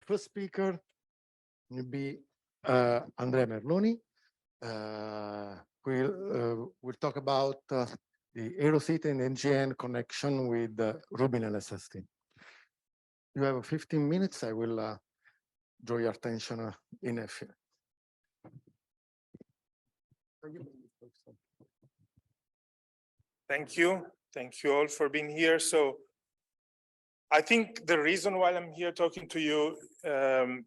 first speaker will be Andrea Merloni. We'll talk about the eROSITA and NGN connection with Rubin and LSST. You have 15 minutes. I will draw your attention in a few. Thank you. Thank you all for being here. So I think the reason why I'm here talking to you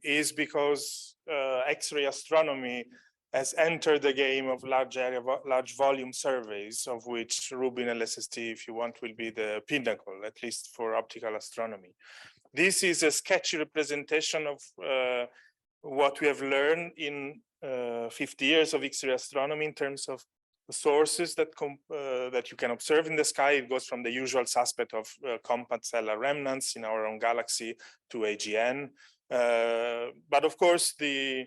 is because X-ray astronomy has entered the game of large volume surveys, of which Rubin and LSST, if you want, will be the pinnacle, at least for optical astronomy. This is a sketchy representation of what we have learned in 50 years of X-ray astronomy in terms of sources that you can observe in the sky. It goes from the usual suspect of compact stellar remnants in our own galaxy to AGN. But of course, the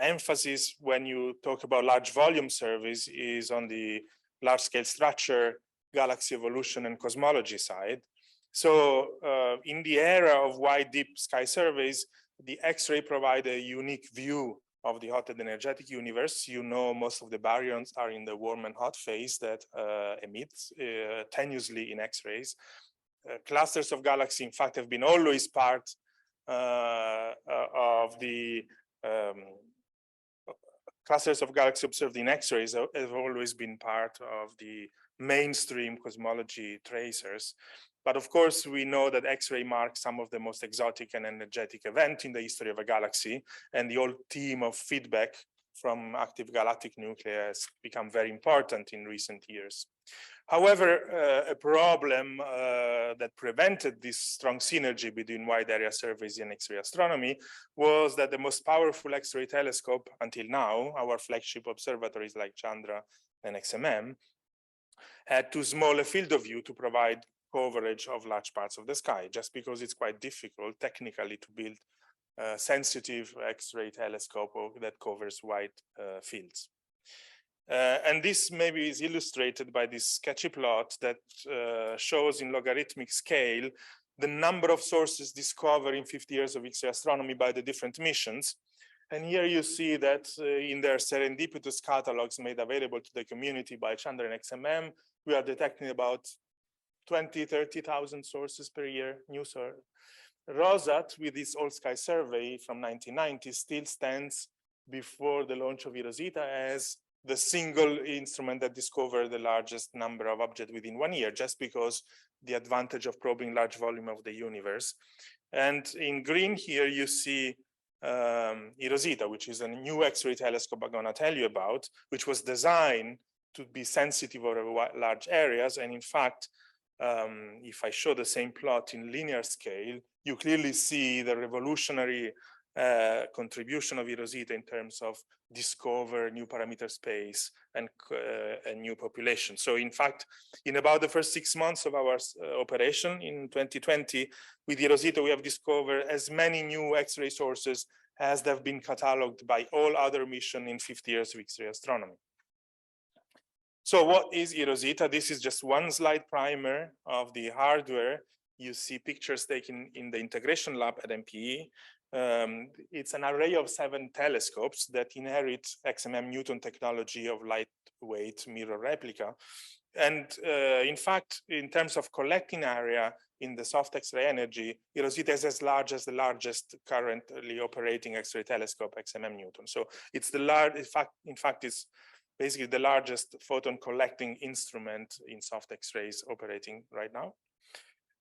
emphasis when you talk about large volume surveys is on the large scale structure, galaxy evolution, and cosmology side. So in the era of wide deep sky surveys, the X-ray provide a unique view of the hot and energetic universe. You know, most of the baryons are in the warm and hot phase that emits tenuously in X-rays. Clusters of galaxies, in fact, have been always part of the clusters of galaxies observed in X-rays have always been part of the mainstream cosmology tracers. But of course, we know that X-ray marks some of the most exotic and energetic events in the history of a galaxy, and the whole theme of feedback from active galactic nuclei has become very important in recent years. However, a problem that prevented this strong synergy between wide area surveys and X-ray astronomy was that the most powerful X-ray telescope until now, our flagship observatories like Chandra and XMM, had too small a field of view to provide coverage of large parts of the sky, just because it's quite difficult technically to build a sensitive X-ray telescope that covers wide fields. And this maybe is illustrated by this sketchy plot that shows in logarithmic scale the number of sources discovered in 50 years of X-ray astronomy by the different missions. And here you see that in their serendipitous catalogs made available to the community by Chandra and XMM, we are detecting about 30,000 sources per year, new source. ROSAT, with its all-sky survey from 1990, still stands before the launch of eROSITA as the single instrument that discovered the largest number of objects within 1 year, just because the advantage of probing large volume of the universe. And in green here, you see eROSITA, which is a new X-ray telescope I'm going to tell you about, which was designed to be sensitive over large areas. And in fact, if I show the same plot in linear scale, you clearly see the revolutionary contribution of eROSITA in terms of discover new parameter space and a new population. So in fact, in about the first 6 months of our operation in 2020, with eROSITA, we have discovered as many new X-ray sources as have been cataloged by all other missions in 50 years of X-ray astronomy. So what is eROSITA? This is just one slide primer of the hardware. You see pictures taken in the integration lab at MPE. It's an array of 7 telescopes that inherit XMM Newton technology of lightweight mirror replica. And in fact, in terms of collecting area in the soft X-ray energy, eROSITA is as large as the largest currently operating X-ray telescope, XMM Newton. So it's the largest, in fact, it's basically the largest photon collecting instrument in soft X-rays operating right now.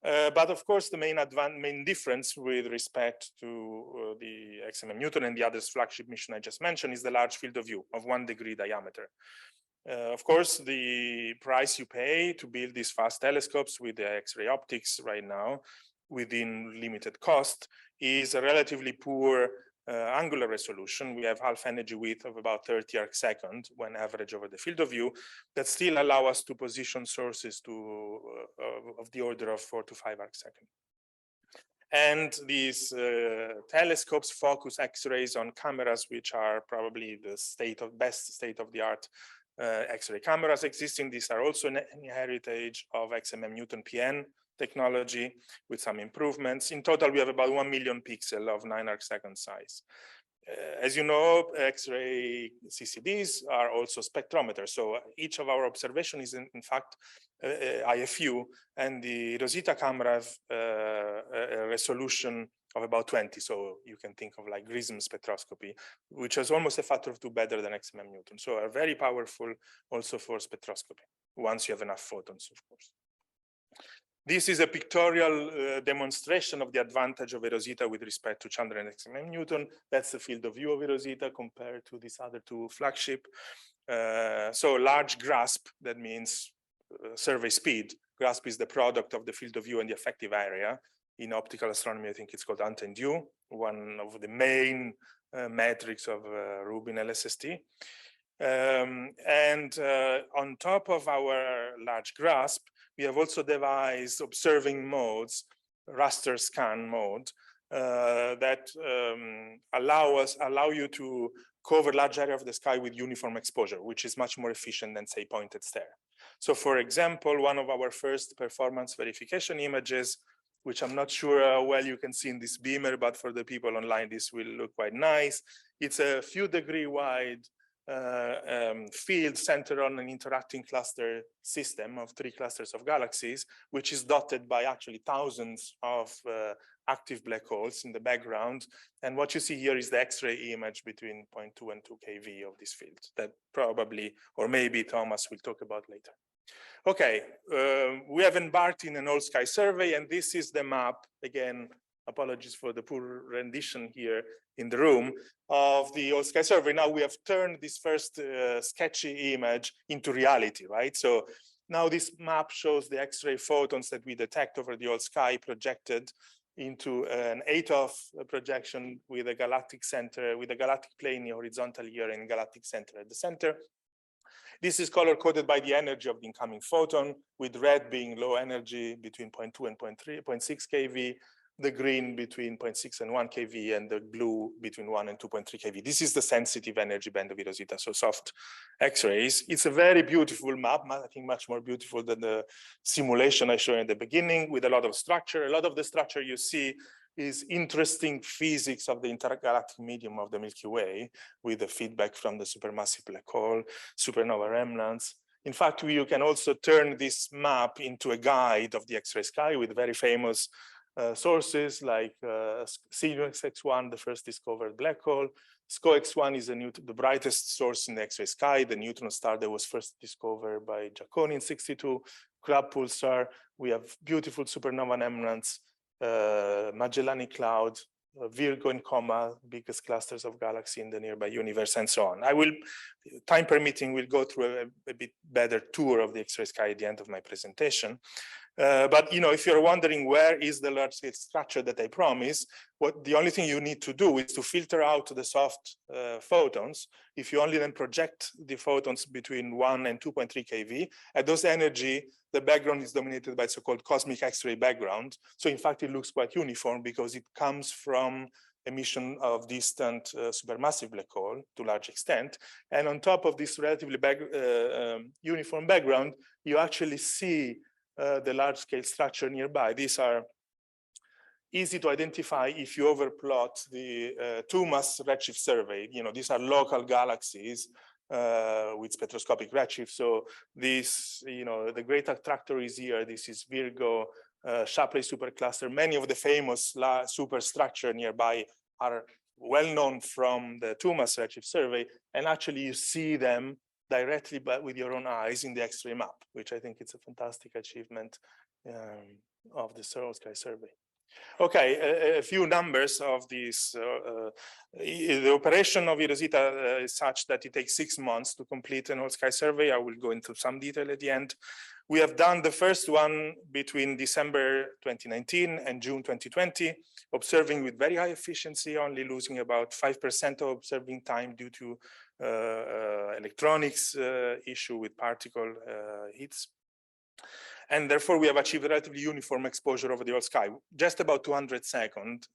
But of course, the main difference with respect to the XMM Newton and the other flagship mission I just mentioned is the large field of view of 1 degree diameter. Of course, the price you pay to build these fast telescopes with the X-ray optics right now within limited cost is a relatively poor angular resolution. We have half energy width of about 30 arc second when average over the field of view that still allow us to position sources to of the order of 4 to 5 arc second. And these telescopes focus X-rays on cameras, which are probably the best state of the art X-ray cameras existing. These are also an heritage of XMM Newton PN technology with some improvements. In total, we have about 1 million pixels of 9 arcsecond size. As you know, X-ray CCDs are also spectrometers. So each of our observations is in fact IFU, and the eROSITA camera have a resolution of about 20. So you can think of like GRISM spectroscopy, which is almost a factor of 2 better than XMM Newton. So are very powerful also for spectroscopy, once you have enough photons, of course. This is a pictorial demonstration of the advantage of eROSITA with respect to Chandra and XMM Newton. That's the field of view of eROSITA compared to these other two flagship. So large grasp, that means survey speed. Grasp is the product of the field of view and the effective area. In optical astronomy, I think it's called Antenne-Due, one of the main metrics of Rubin LSST. On top of our large grasp, we have also devised observing modes, raster scan mode, that allow you to cover large area of the sky with uniform exposure, which is much more efficient than, say, pointed stare. So, for example, one of our first performance verification images, which I'm not sure how well you can see in this beamer, but for the people online, this will look quite nice. It's a few degree wide field centered on an interacting cluster system of 3 clusters of galaxies, which is dotted by actually thousands of active black holes in the background. And what you see here is the X-ray image between 0.2 and 2 keV of this field that probably, or maybe Thomas will talk about later. Okay, we have embarked in an all-sky survey, and this is the map. Again, apologies for the poor rendition here in the room of the all-sky survey. Now we have turned this first sketchy image into reality, right? So now this map shows the X-ray photons that we detect over the all sky projected into an 8-off projection with a galactic center, with a galactic plane horizontal here and galactic center at the center. This is color-coded by the energy of the incoming photon, with red being low energy between 0.2 and 0.6 keV, the green between 0.6 and 1 keV, and the blue between 1 and 2.3 keV. This is the sensitive energy band of eROSITA, so soft X-rays. It's a very beautiful map, I think much more beautiful than the simulation I showed at the beginning, with a lot of structure. A lot of the structure you see is interesting physics of the intergalactic medium of the Milky Way, with the feedback from the supermassive black hole, supernova remnants. In fact, you can also turn this map into a guide of the X-ray sky with very famous sources like Synergies X1, the first discovered black hole. SCO-X1 is the brightest source in the X-ray sky, the neutron star that was first discovered by Giacconi in '62, Crab pulsar. We have beautiful supernova remnants, Magellanic Cloud, Virgo and Coma, biggest clusters of galaxies in the nearby universe, and so on. I will, time permitting, will go through a bit better tour of the X-ray sky at the end of my presentation. But you know, if you're wondering where is the large-scale structure that I promise, the only thing you need to do is to filter out the soft photons. If you only then project the photons between 1 and 2.3 keV, at those energy, the background is dominated by so-called cosmic X-ray background. So in fact, it looks quite uniform because it comes from emission of distant supermassive black hole to a large extent. And on top of this relatively uniform background, you actually see the large-scale structure nearby. These are easy to identify if you overplot the 2-mass redshift survey. You know, these are local galaxies with spectroscopic redshift. So this, you know, the great attractor is here. This is Virgo, Shapley supercluster. Many of the famous superstructure nearby are well known from the 2-mass redshift survey, and actually you see them directly with your own eyes in the X-ray map, which I think it's a fantastic achievement of the all-sky survey. Okay, a few numbers of this. The operation of eROSITA is such that it takes 6 months to complete an all-sky survey. I will go into some detail at the end. We have done the first one between December 2019 and June 2020, observing with very high efficiency, only losing about 5% of observing time due to electronics issue with particle hits. And therefore, we have achieved relatively uniform exposure over the whole sky, just about 200 seconds.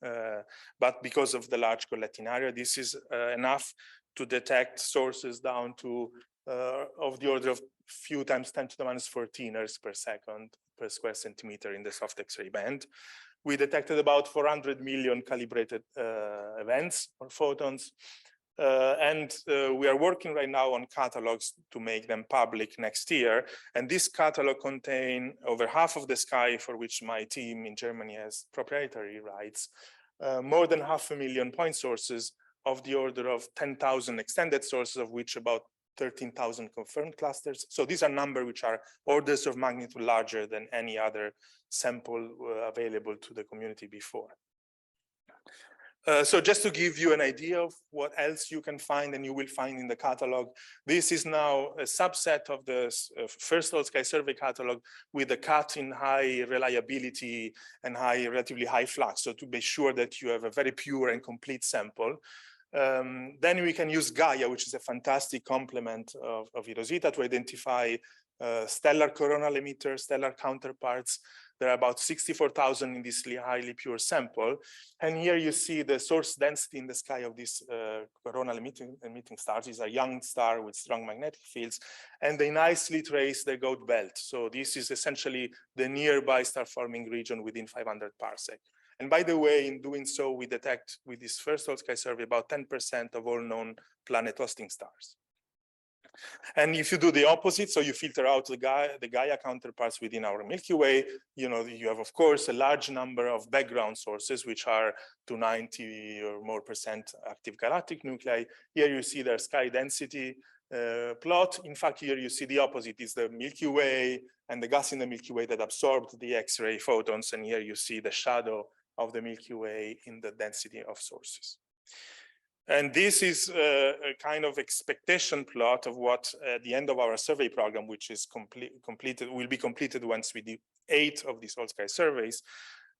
But because of the large collecting area, this is enough to detect sources down to of the order of few times 10 to the minus 14 Hz per second per square centimeter in the soft X-ray band. We detected about 400 million calibrated events or photons. We are working right now on catalogs to make them public next year. And this catalog contains over half of the sky, for which my team in Germany has proprietary rights, more than 500,000 point sources of the order of 10,000 extended sources, of which about 13,000 confirmed clusters. So these are numbers which are orders of magnitude larger than any other sample available to the community before. So just to give you an idea of what else you can find and you will find in the catalog, this is now a subset of the first whole sky survey catalog with a cut in high reliability and relatively high flux. So to be sure that you have a very pure and complete sample. Then we can use Gaia, which is a fantastic complement of eROSITA, to identify stellar coronal emitters, stellar counterparts. There are about 64,000 in this highly pure sample. And here you see the source density in the sky of these coronal emitting stars. These are young stars with strong magnetic fields, and they nicely trace the Goat belt. So this is essentially the nearby star forming region within 500 parsec. And by the way, in doing so, we detect with this first whole sky survey about 10% of all known planet hosting stars. And if you do the opposite, so you filter out the Gaia counterparts within our Milky Way, you have, of course, a large number of background sources, which are to 90 or more % active galactic nuclei. Here you see their sky density plot. In fact, here you see the opposite. It's the Milky Way and the gas in the Milky Way that absorbed the X-ray photons. And here you see the shadow of the Milky Way in the density of sources. And this is a kind of expectation plot of what at the end of our survey program, which is will be completed once we do 8 of these whole sky surveys,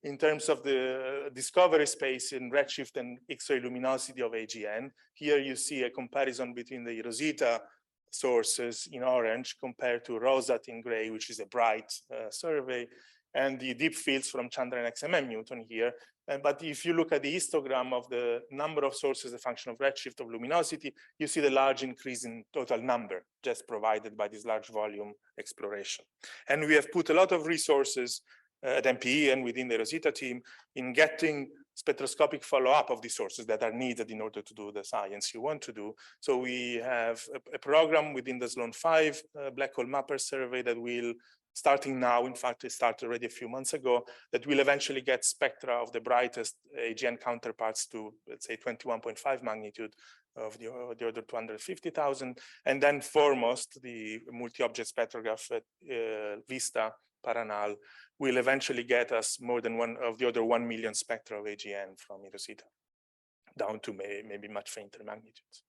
in terms of the discovery space in redshift and X-ray luminosity of AGN. Here you see a comparison between the eROSITA sources in orange compared to ROSAT in gray, which is a bright survey, and the deep fields from Chandra and XMM Newton here. But if you look at the histogram of the number of sources, a function of redshift of luminosity, you see the large increase in total number just provided by this large volume exploration. And we have put a lot of resources at MPE and within the eROSITA team in getting spectroscopic follow-up of the sources that are needed in order to do the science you want to do. So we have a program within the Sloan 5 black hole mapper survey that will, starting now, in fact, it started already a few months ago, that will eventually get spectra of the brightest AGN counterparts to, let's say, 21.5 magnitude of the order 250,000. And then foremost, the multi-object spectrograph at Vista Paranal will eventually get us more than the order 1 million spectra of AGN from eROSITA, down to maybe much fainter magnitudes.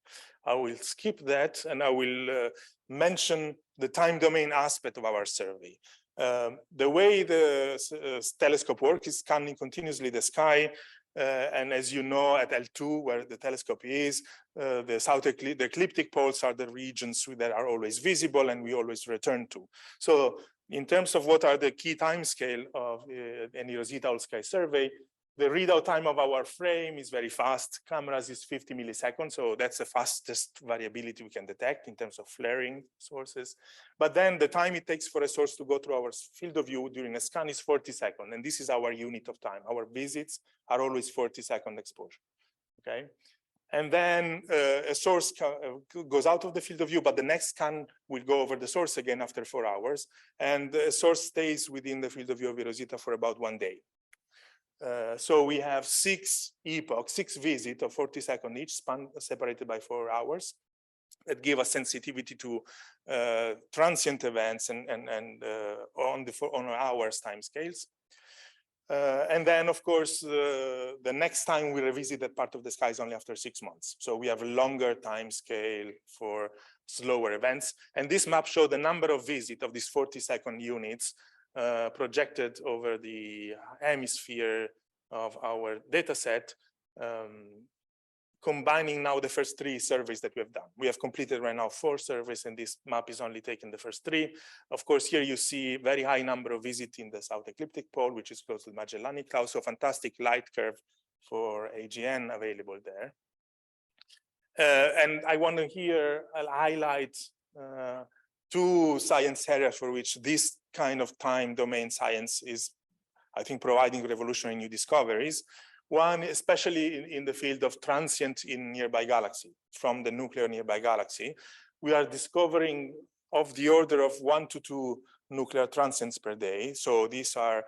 I will skip that and I will mention the time domain aspect of our survey. The way the telescope works is scanning continuously the sky. And as you know, at L2, where the telescope is, the ecliptic poles are the regions that are always visible and we always return to. So in terms of what are the key timescale of an eROSITA whole sky survey, the readout time of our frame is very fast. Cameras is 50 milliseconds, so that's the fastest variability we can detect in terms of flaring sources. But then the time it takes for a source to go through our field of view during a scan is 40 seconds, and this is our unit of time. Our visits are always 40-second exposure, okay? And then a source goes out of the field of view, but the next scan will go over the source again after 4 hours, and the source stays within the field of view of eROSITA for about 1 day. So we have 6 epochs, 6 visits of 40 seconds each, separated by 4 hours, that give us sensitivity to transient events and on hours time scales. And then, of course, the next time we revisit that part of the sky is only after 6 months. So we have a longer time scale for slower events. And this map shows the number of visits of these 40-second units projected over the hemisphere of our data set, combining now the first 3 surveys that we have done. We have completed right now 4 surveys, and this map is only taking the first 3. Of course, here you see very high number of visits in the south ecliptic pole, which is close to the Magellanic Cloud, so fantastic light curve for AGN available there. And I want to here highlight two science areas for which this kind of time domain science is, I think, providing revolutionary new discoveries. One, especially in the field of transient in nearby galaxy, from the nuclear nearby galaxy, we are discovering of the order of 1 to 2 nuclear transients per day. So these are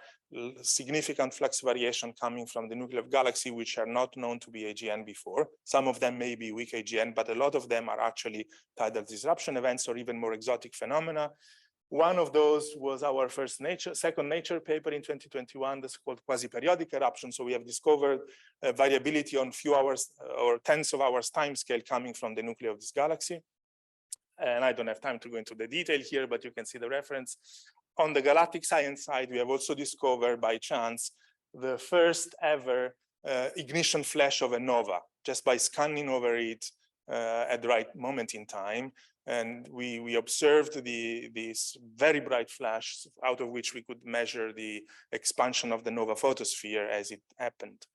significant flux variation coming from the nuclear galaxy, which are not known to be AGN before. Some of them may be weak AGN, but a lot of them are actually tidal disruption events or even more exotic phenomena. One of those was our second Nature paper in 2021, that's called quasi-periodic eruption. So we have discovered variability on few hours or tens of hours time scale coming from the nucleus of this galaxy. And I don't have time to go into the detail here, but you can see the reference. On the galactic science side, we have also discovered by chance the first ever ignition flash of a nova, just by scanning over it at the right moment in time. And we observed this very bright flash, out of which we could measure the expansion of the nova photosphere as it happened.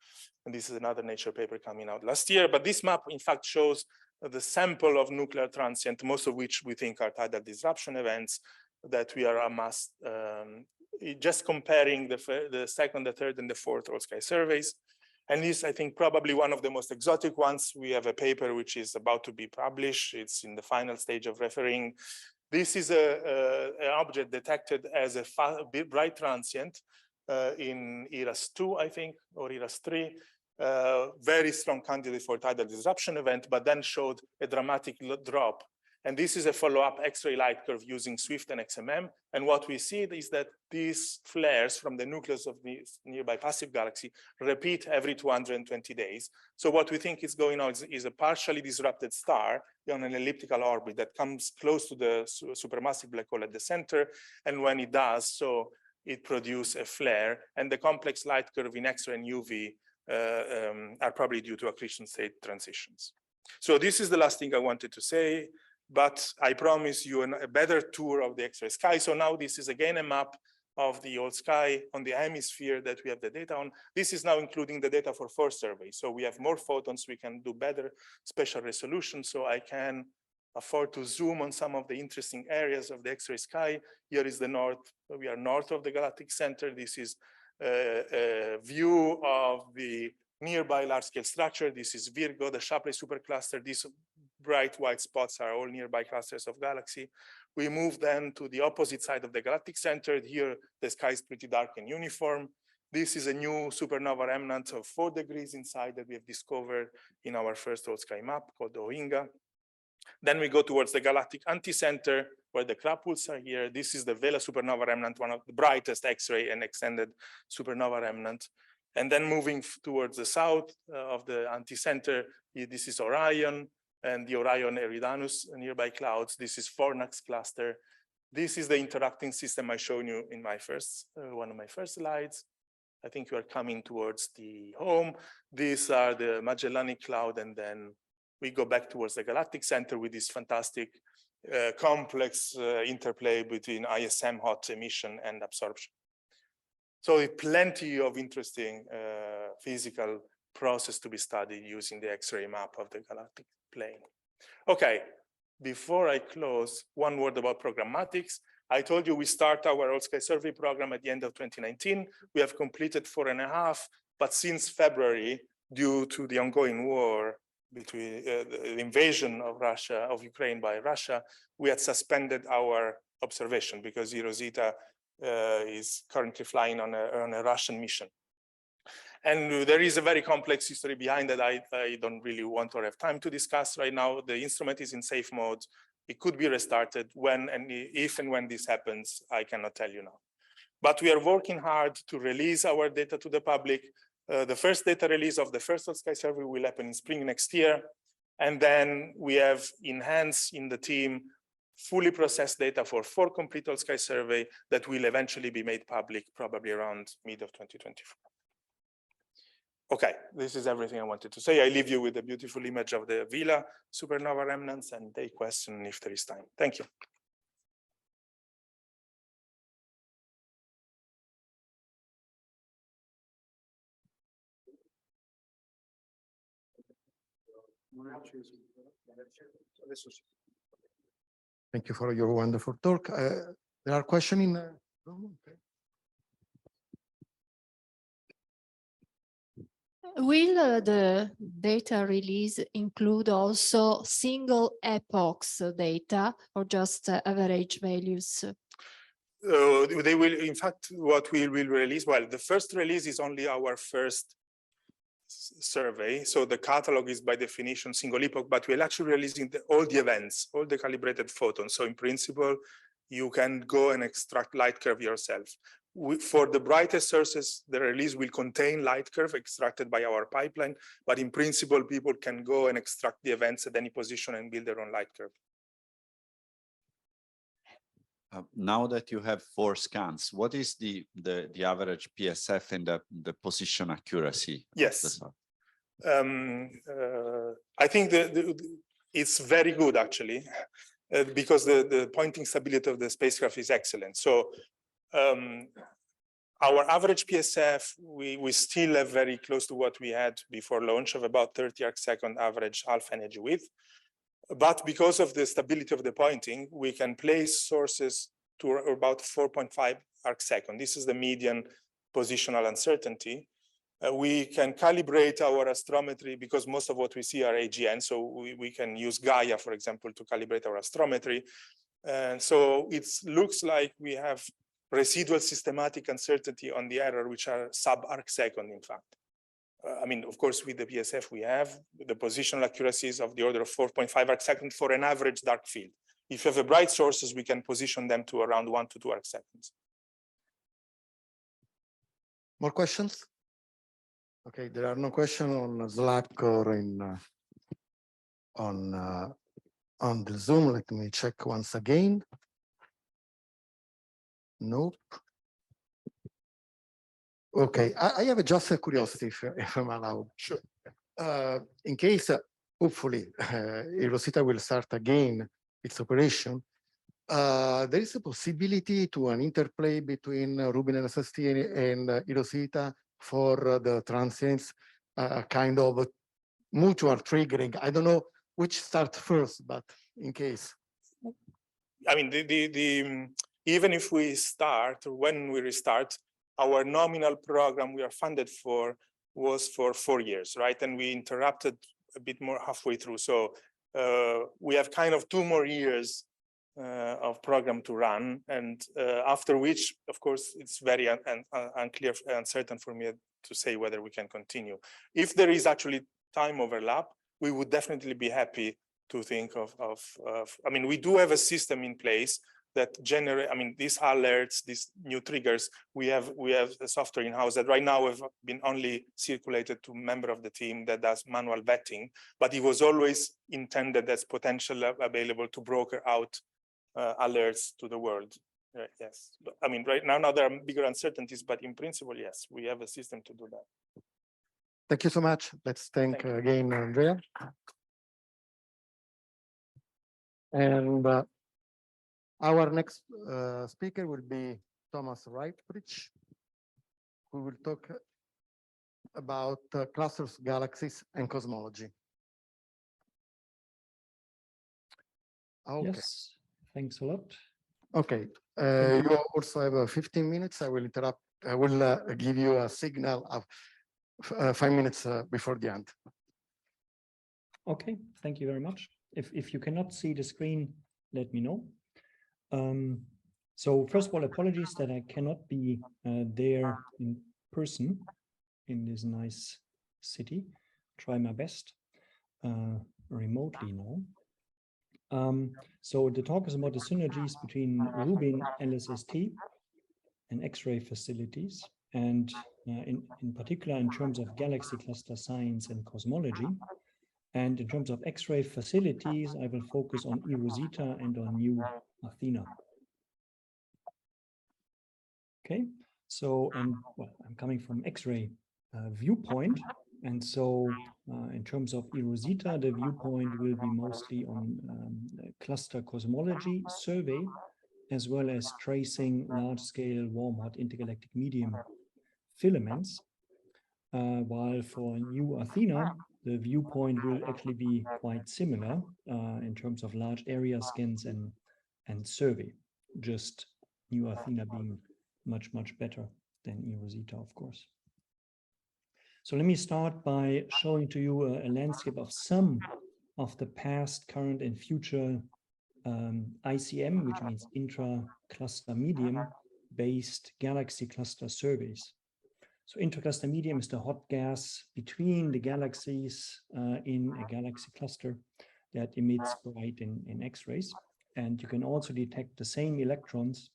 And this is another Nature paper coming out last year. But this map, in fact, shows the sample of nuclear transient, most of which we think are tidal disruption events that we are amassed, just comparing the second, the third, and the fourth Old Sky surveys. And this, I think, probably one of the most exotic ones. We have a paper which is about to be published. It's in the final stage of referring. This is an object detected as a bright transient in ERAS-2, I think, or ERAS-3. Very strong candidate for tidal disruption event, but then showed a dramatic drop. And this is a follow-up X-ray light curve using SWIFT and XMM. And what we see is that these flares from the nucleus of the nearby passive galaxy repeat every 220 days. So what we think is going on is a partially disrupted star on an elliptical orbit that comes close to the supermassive black hole at the center. And when it does so, it produces a flare. And the complex light curve in X-ray and UV are probably due to accretion state transitions. So this is the last thing I wanted to say. But I promise you a better tour of the X-ray sky. So now this is again a map of the old sky on the hemisphere that we have the data on. This is now including the data for 4 surveys. So we have more photons, we can do better spatial resolution. So I can afford to zoom on some of the interesting areas of the X-ray sky. Here is the north, we are north of the galactic center. This is a view of the nearby large-scale structure. This is Virgo, the Shapley supercluster. These bright white spots are all nearby clusters of galaxy. We move then to the opposite side of the galactic center. Here, the sky is pretty dark and uniform. This is a new supernova remnant of 4 degrees inside that we have discovered in our first old sky map called Ohinga. Then we go towards the galactic anticenter, where the crapules are here. This is the Vela supernova remnant, one of the brightest X-ray and extended supernova remnant. And then moving towards the south of the anticenter, this is Orion and the Orion Eridanus nearby clouds. This is Fornax cluster. This is the interacting system I showed you in my first, one of my first slides. I think you are coming towards the home. These are the Magellanic Cloud, and then we go back towards the galactic center with this fantastic complex interplay between ISM hot emission and absorption. So plenty of interesting physical process to be studied using the X-ray map of the galactic plane. Okay, before I close, one word about programmatics. I told you we start our Old Sky Survey program at the end of 2019. We have completed 4.5, but since February, due to the ongoing war between the invasion of Russia, of Ukraine by Russia, we had suspended our observation because eROSITA is currently flying on a Russian mission. And there is a very complex history behind that I don't really want or have time to discuss right now. The instrument is in safe mode. It could be restarted when and if and when this happens, I cannot tell you now. But we are working hard to release our data to the public. The first data release of the first Old Sky survey will happen in spring next year. And then we have enhanced in the team fully processed data for 4 complete Old Sky survey that will eventually be made public probably around mid of 2024. Okay, this is everything I wanted to say. I leave you with a beautiful image of the Vela supernova remnants and take questions if there is time. Thank you. Thank you for your wonderful talk. There are questions in the room? Okay. Will the data release include also single epochs data or just average values? They will, in fact, what we will release, well, the first release is only our first survey. So the catalog is by definition single epoch, but we're actually releasing all the events, all the calibrated photons. So in principle, you can go and extract light curve yourself. For the brightest sources, the release will contain light curve extracted by our pipeline, but in principle, people can go and extract the events at any position and build their own light curve. Now that you have 4 scans, what is the average PSF and the position accuracy? Yes. I think it's very good, actually, because the pointing stability of the spacecraft is excellent. So our average PSF, we still have very close to what we had before launch of about 30 arc-second average alpha energy width. But because of the stability of the pointing, we can place sources to about 4.5 arc-second. This is the median positional uncertainty. We can calibrate our astrometry because most of what we see are AGN. So we can use Gaia, for example, to calibrate our astrometry. And so it looks like we have residual systematic uncertainty on the error, which are sub-arc-second, in fact. I mean, of course, with the PSF, we have the positional accuracies of the order of 4.5 arc-second for an average dark field. If you have a bright sources, we can position them to around 1 to 2 arc-seconds. More questions? Okay, there are no questions on Slack or on the Zoom. Let me check once again. Nope. Okay, I have just a curiosity, if I'm allowed. Sure. In case, hopefully, eROSITA will start again its operation, there is a possibility to an interplay between Rubin and LSST and eROSITA for the transients, kind of mutual triggering. I don't know which starts first, but in case. I mean, even if we start, when we restart, our nominal program we are funded for was for 4 years, right? And we interrupted a bit more halfway through. So we have kind of 2 more years of program to run. And after which, of course, it's very unclear, uncertain for me to say whether we can continue. If there is actually time overlap, we would definitely be happy to think of I mean, we do have a system in place that generate, I mean, these alerts, these new triggers, we have a software in-house that right now have been only circulated to a member of the team that does manual vetting, but it was always intended as potential available to broker out alerts to the world. Yes, I mean, right now there are bigger uncertainties, but in principle, yes, we have a system to do that. Thank you so much. Let's thank again Andrea. And our next speaker will be T.Reiprich, who will talk about clusters, galaxies, and cosmology. Okay. Yes, thanks a lot. Okay, you also have 15 minutes. I will interrupt. I will give you a signal of 5 minutes before the end. Okay, thank you very much. If you cannot see the screen, let me know. So first of all, apologies that I cannot be there in person in this nice city. Try my best remotely now. So the talk is about the synergies between Rubin, LSST, and X-ray facilities, and in particular in terms of galaxy cluster science and cosmology. And in terms of X-ray facilities, I will focus on eROSITA and on new Athena. Okay, so, and well, I'm coming from X-ray viewpoint. And so in terms of eROSITA, the viewpoint will be mostly on cluster cosmology survey, as well as tracing large-scale warm-hot intergalactic medium filaments. While for new Athena, the viewpoint will actually be quite similar in terms of large area scans and and survey, just New Athena being much, much better than eROSITA, of course. So let me start by showing to you a landscape of some of the past, current, and future ICM, which means intra-cluster medium-based galaxy cluster surveys. So intra-cluster medium is the hot gas between the galaxies in a galaxy cluster that emits bright in X-rays. And you can also detect the same electrons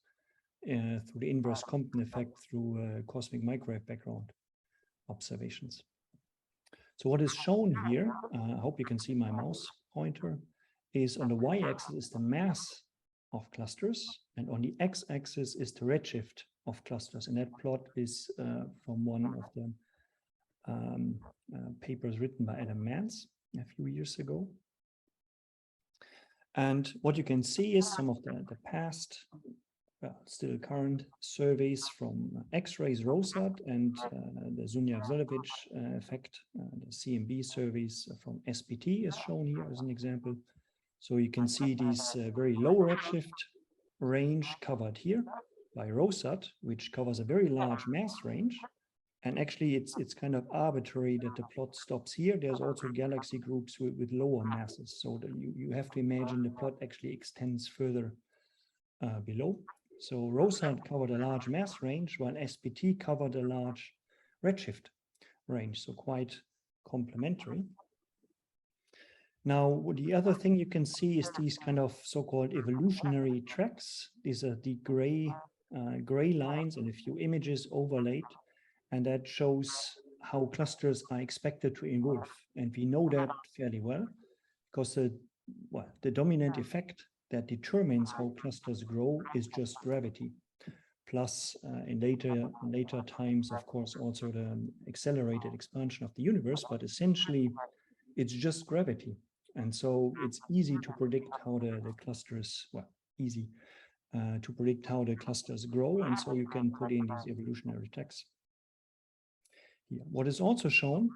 through the inverse Compton effect through cosmic microwave background observations. So what is shown here, I hope you can see my mouse pointer, is on the y-axis is the mass of clusters, and on the x-axis is the redshift of clusters. And that plot is from one of the papers written by Adam Mans a few years ago. And what you can see is some of the past, still current surveys from X-rays, ROSAT, and the Zunyav-Zelevich effect. The CMB surveys from SPT is shown here as an example. So you can see these very low redshift range covered here by ROSAT, which covers a very large mass range. And actually, it's kind of arbitrary that the plot stops here. There's also galaxy groups with lower masses. So that you have to imagine the plot actually extends further below. So ROSAT covered a large mass range, while SPT covered a large redshift range. So quite complementary. Now, the other thing you can see is these kind of so-called evolutionary tracks. These are the gray lines and a few images overlaid. And that shows how clusters are expected to evolve. And we know that fairly well because the dominant effect that determines how clusters grow is just gravity. Plus, in later times, of course, also the accelerated expansion of the universe, but essentially it's just gravity. And so it's easy to predict how the clusters, to predict how the clusters grow. And so you can put in these evolutionary tracks. Here. What is also shown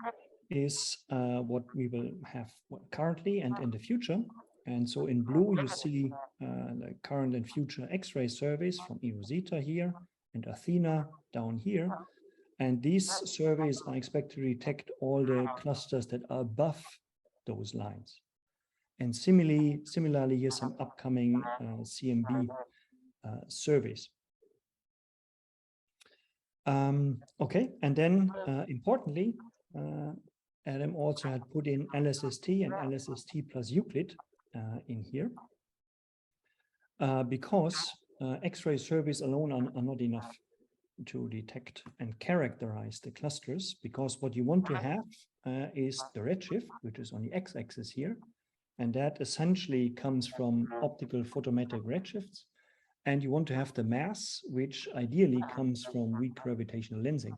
is what we will have currently and in the future. And so in blue, you see the current and future X-ray surveys from eROSITA here and Athena down here. And these surveys are expected to detect all the clusters that are above those lines. And similarly, here's some upcoming CMB surveys. Okay, and then importantly, Adam also had put in LSST and LSST plus Euclid in here because X-ray surveys alone are not enough to detect and characterize the clusters, because what you want to have is the redshift, which is on the x-axis here, and that essentially comes from optical photometric redshifts. And you want to have the mass, which ideally comes from weak gravitational lensing.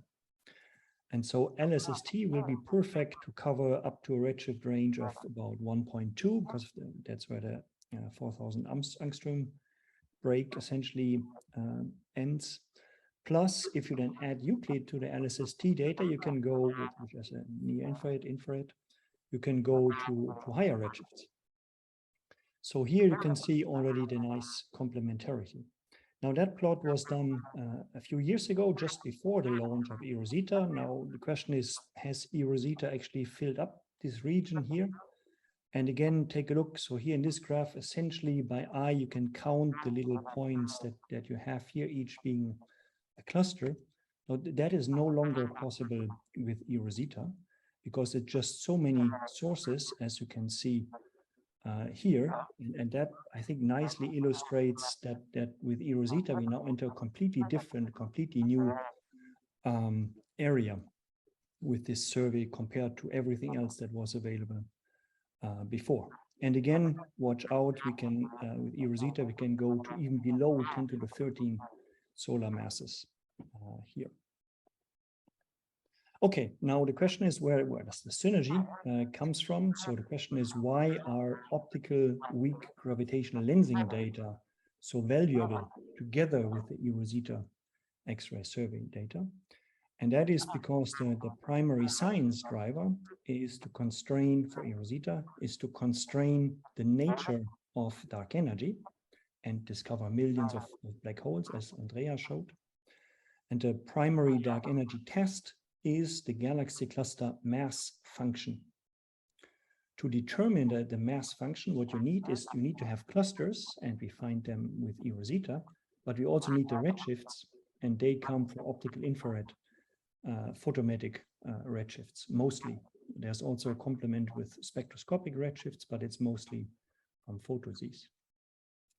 And so LSST will be perfect to cover up to a redshift range of about 1.2, because that's where the 4,000 angstrom break essentially ends. Plus, if you then add Euclid to the LSST data, you can go, which is a near infrared, you can go to higher redshifts. So here you can see already the nice complementarity. Now that plot was done a few years ago, just before the launch of eROSITA. Now the question is, has eROSITA actually filled up this region here? And again, take a look. So here in this graph, essentially by eye, you can count the little points that you have here, each being a cluster. Now that is no longer possible with eROSITA because it's just so many sources, as you can see here, and that I think nicely illustrates that with eROSITA we now enter a completely different, completely new area with this survey compared to everything else that was available before. And again, watch out, we can with eROSITA we can go to even below 10 to the 13 solar masses here. Okay, now the question is where does the synergy comes from? So the question is, why are optical weak gravitational lensing data so valuable together with the eROSITA X-ray survey data? And that is because the primary science driver is to constrain for eROSITA, is to constrain the nature of dark energy. and discover millions of black holes, as Andrea showed. And the primary dark energy test is the galaxy cluster mass function. To determine the mass function, what you need is you need to have clusters, and we find them with eROSITA, but we also need the redshifts, and they come from optical infrared photometric redshifts, mostly. There's also a complement with spectroscopic redshifts, but it's mostly from photosys.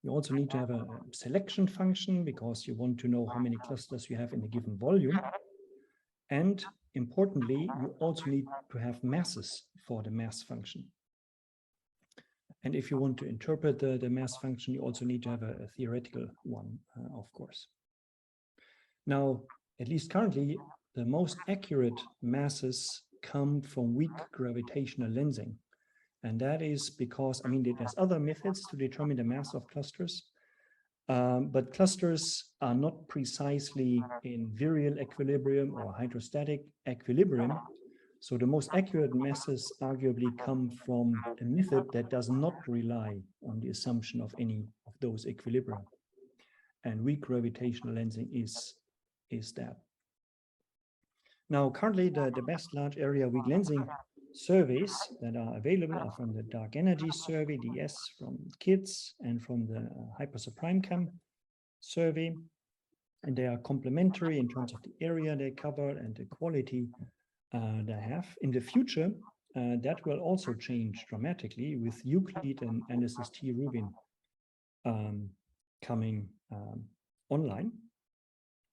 You also need to have a selection function because you want to know how many clusters you have in a given volume. And importantly, you also need to have masses for the mass function. And if you want to interpret the mass function, you also need to have a theoretical one, of course. Now, at least currently, the most accurate masses come from weak gravitational lensing. And that is because, I mean, there's other methods to determine the mass of clusters, but clusters are not precisely in virial equilibrium or hydrostatic equilibrium. So the most accurate masses arguably come from a method that does not rely on the assumption of any of those equilibria. And weak gravitational lensing is that. Now, currently, the best large area weak lensing surveys that are available are from the Dark Energy Survey, DS, from KIDS, and from the HyperSuPrimeCam survey. And they are complementary in terms of the area they cover and the quality they have. In the future, that will also change dramatically with Euclid and LSST Rubin coming online.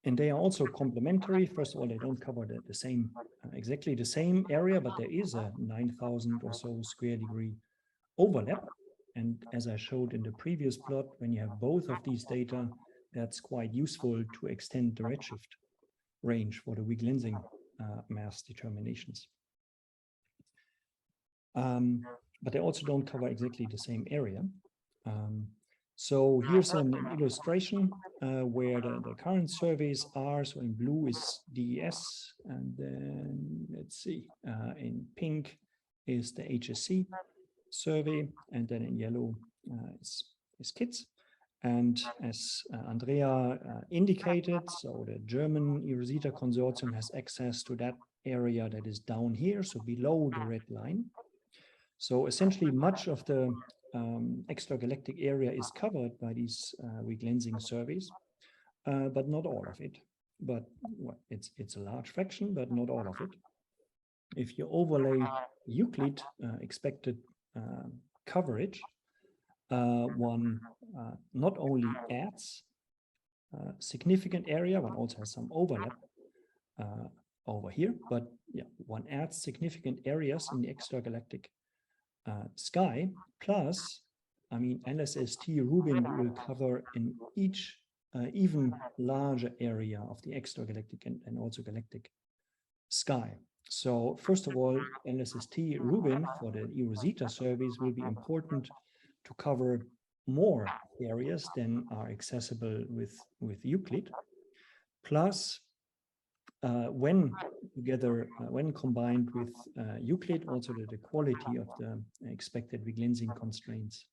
And they are also complementary. First of all, they don't cover the same, exactly the same area, but there is a 9,000 or so square degree overlap. And as I showed in the previous plot, when you have both of these data, that's quite useful to extend the redshift range for the weak lensing mass determinations. But they also don't cover exactly the same area. So here's an illustration where the current surveys are. So in blue is DES, and then let's see, in pink is the HSC survey, and then in yellow is KIDS. And as Andrea indicated, so the German eROSITA consortium has access to that area that is down here, so below the red line. So essentially much of the extragalactic area is covered by these weak lensing surveys, but not all of it. But well, it's a large fraction, but not all of it. If you overlay Euclid expected coverage, one not only adds significant area, one also has some overlap over here, but yeah, one adds significant areas in the extragalactic sky. Plus, I mean, LSST Rubin will cover in each even larger area of the extragalactic and also galactic sky. So first of all, LSST Rubin for the eROSITA surveys will be important to cover more areas than are accessible with Euclid. Plus, when combined with Euclid, also the quality of the expected weak lensing constraints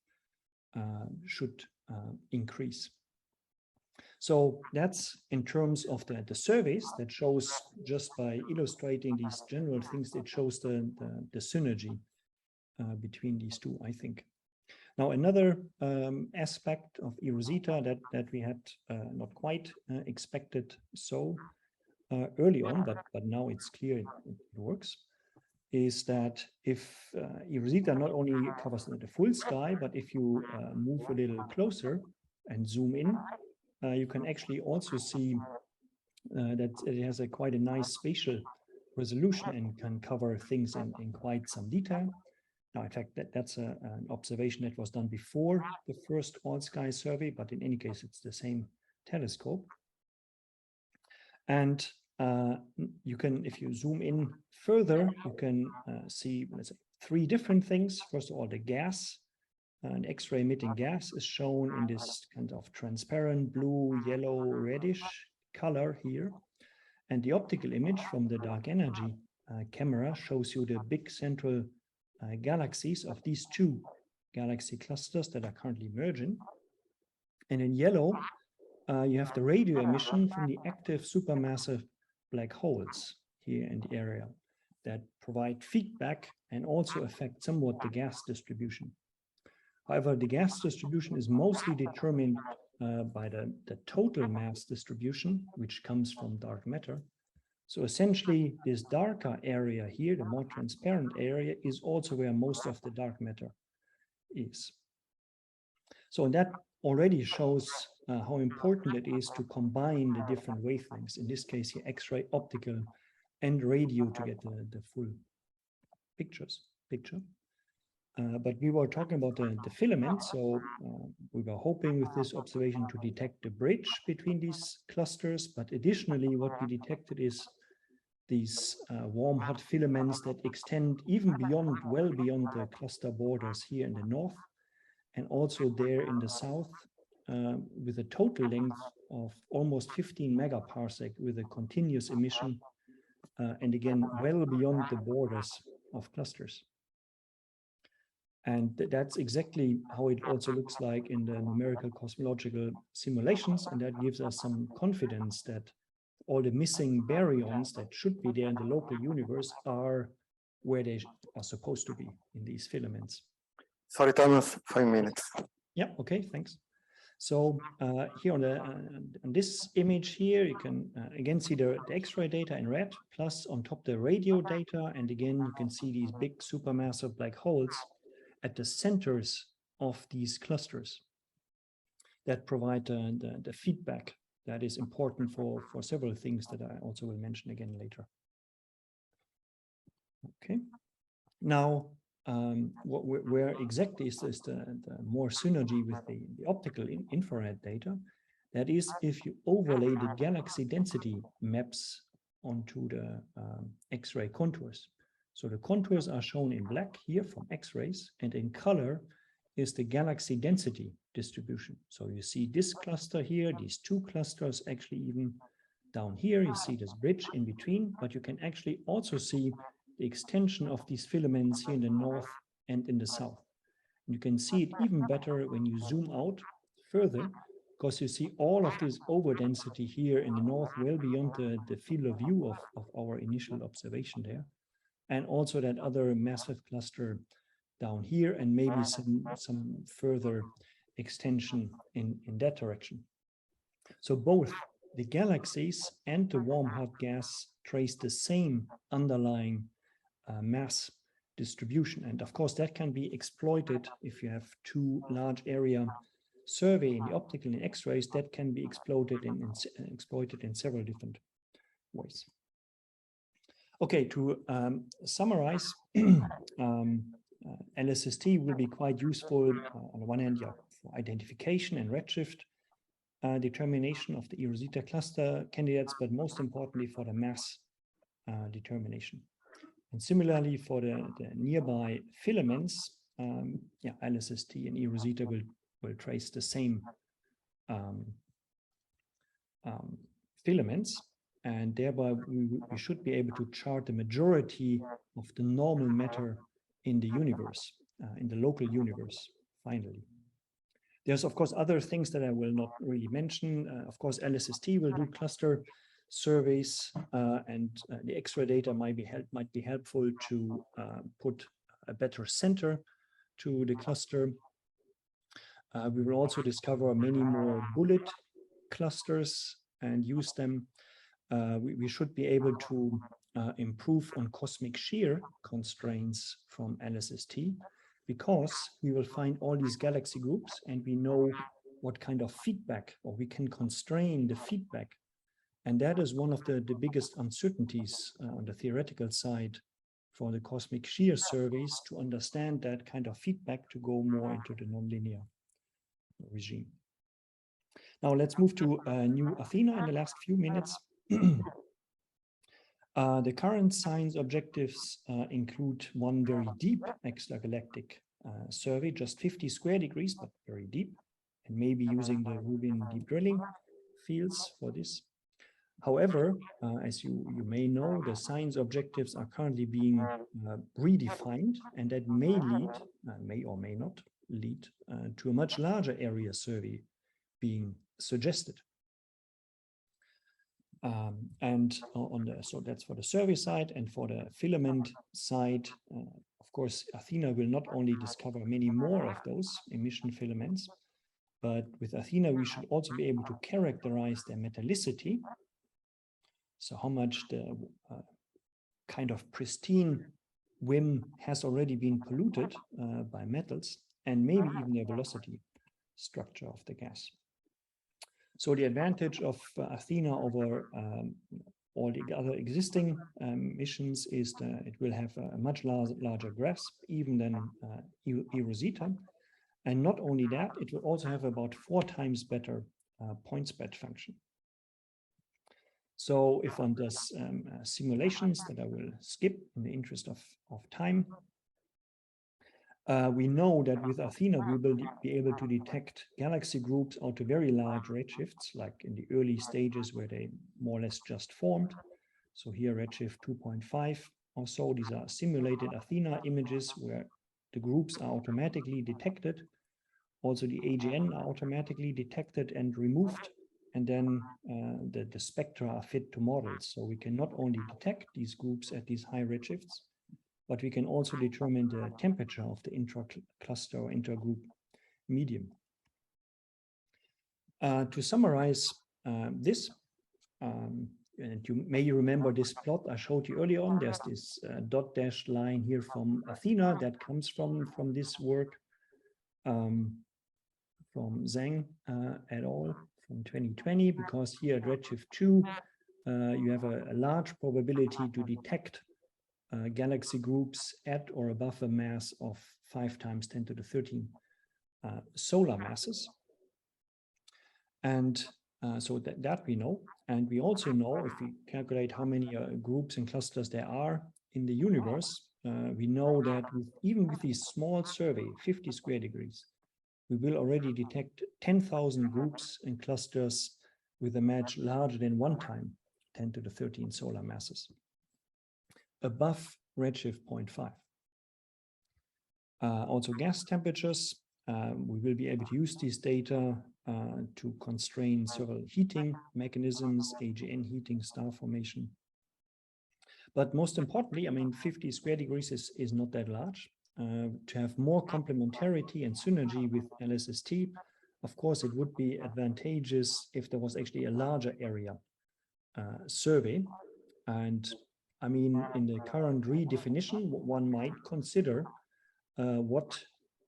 should increase. So that's in terms of the surveys. That shows, just by illustrating these general things, it shows the synergy between these two, I think. Now, another aspect of eROSITA that we had not quite expected so early on, but now it's clear it works, is that if eROSITA not only covers the full sky, but if you move a little closer and zoom in, you can actually also see that it has quite a nice spatial resolution and can cover things in quite some detail. Now, in fact, that's an observation that was done before the first all-sky survey, but in any case, it's the same telescope. And you can, if you zoom in further, you can see, let's say, three different things. First of all, the gas, an X-ray emitting gas is shown in this kind of transparent blue, yellow, reddish color here. And the optical image from the dark energy camera shows you the big central galaxies of these two galaxy clusters that are currently merging. And in yellow, you have the radio emission from the active supermassive black holes here in the area that provide feedback and also affect somewhat the gas distribution. However, the gas distribution is mostly determined by the total mass distribution, which comes from dark matter. So essentially, this darker area here, the more transparent area, is also where most of the dark matter is. So that already shows how important it is to combine the different wavelengths, in this case here, X-ray, optical, and radio to get the full picture. But we were talking about the filaments, so we were hoping with this observation to detect the bridge between these clusters, but additionally what we detected is these warm hot filaments that extend even beyond, well beyond the cluster borders here in the north, and also there in the south, with a total length of almost 15 megaparsec with a continuous emission, and again, well beyond the borders of clusters. And that's exactly how it also looks like in the numerical cosmological simulations, and that gives us some confidence that all the missing baryons that should be there in the local universe are where they are supposed to be in these filaments. Sorry, Thomas, 5 minutes. Yeah, okay, thanks. So here on this image here, you can again see the X-ray data in red, plus on top the radio data, and again you can see these big supermassive black holes at the centers of these clusters that provide the feedback that is important for several things that I also will mention again later. Okay, now where exactly is this the more synergy with the optical infrared data? That is, if you overlay the galaxy density maps onto the X-ray contours. So the contours are shown in black here from X-rays, and in color is the galaxy density distribution. So you see this cluster here, these two clusters, actually even down here, you see this bridge in between, but you can actually also see the extension of these filaments here in the north and in the south. And you can see it even better when you zoom out further, because you see all of this overdensity here in the north, well beyond the field of view of our initial observation there. And also that other massive cluster down here, and maybe some further extension in that direction. So both the galaxies and the warm hot gas trace the same underlying mass distribution. And of course, that can be exploited if you have two large area survey in the optical and X-rays. That can be exploited in several different ways. Okay, to summarize, LSST will be quite useful on the one hand, yeah, for identification and redshift determination of the eROSITA cluster candidates, but most importantly for the mass determination. And similarly for the nearby filaments, yeah, LSST and eROSITA will trace the same filaments, and thereby we should be able to chart the majority of the normal matter in the universe, in the local universe, finally. There's, of course, other things that I will not really mention. Of course, LSST will do cluster surveys, and the X-ray data might be helpful to put a better center to the cluster. We will also discover many more bullet clusters and use them. We should be able to improve on cosmic shear constraints from LSST, because we will find all these galaxy groups and we know what kind of feedback, or we can constrain the feedback. And that is one of the biggest uncertainties on the theoretical side for the cosmic shear surveys, to understand that kind of feedback to go more into the nonlinear regime. Now let's move to new Athena in the last few minutes. The current science objectives include one very deep extragalactic survey, just 50 square degrees, but very deep, and maybe using the Rubin deep drilling fields for this. However, as you may know, the science objectives are currently being redefined, and that may lead, may or may not lead, to a much larger area survey being suggested. And on the, so that's for the survey side, and for the filament side, of course, Athena will not only discover many more of those emission filaments, but with Athena, we should also be able to characterize their metallicity. So how much the kind of pristine WIM has already been polluted by metals, and maybe even the velocity structure of the gas. So the advantage of Athena over all the other existing missions is that it will have a much larger grasp even than eROSITA. And not only that, it will also have about 4 times better point spread function. So if one does simulations that I will skip in the interest of time, we know that with Athena, we will be able to detect galaxy groups out to very large redshifts, like in the early stages where they more or less just formed. So here, redshift 2.5 or so, these are simulated Athena images where the groups are automatically detected. Also, the AGN are automatically detected and removed. And then the spectra are fit to models. So we can not only detect these groups at these high redshifts, but we can also determine the temperature of the intra-cluster or intergroup medium. To summarize this, and you may remember this plot I showed you earlier on. There's this dot dashed line here from Athena that comes from this work from Zhang et al. From 2020, because here at redshift 2, you have a large probability to detect galaxy groups at or above a mass of 5 times 10 to the 13 solar masses. And so that we know. And we also know, if we calculate how many groups and clusters there are in the universe, we know that even with this small survey, 50 square degrees, we will already detect 10,000 groups and clusters with a match larger than 1 time 10 to the 13 solar masses, above redshift 0.5. Also gas temperatures, we will be able to use these data to constrain several heating mechanisms, AGN heating, star formation. But most importantly, I mean, 50 square degrees is not that large. To have more complementarity and synergy with LSST, of course, it would be advantageous if there was actually a larger area survey. And I mean, in the current redefinition, one might consider what,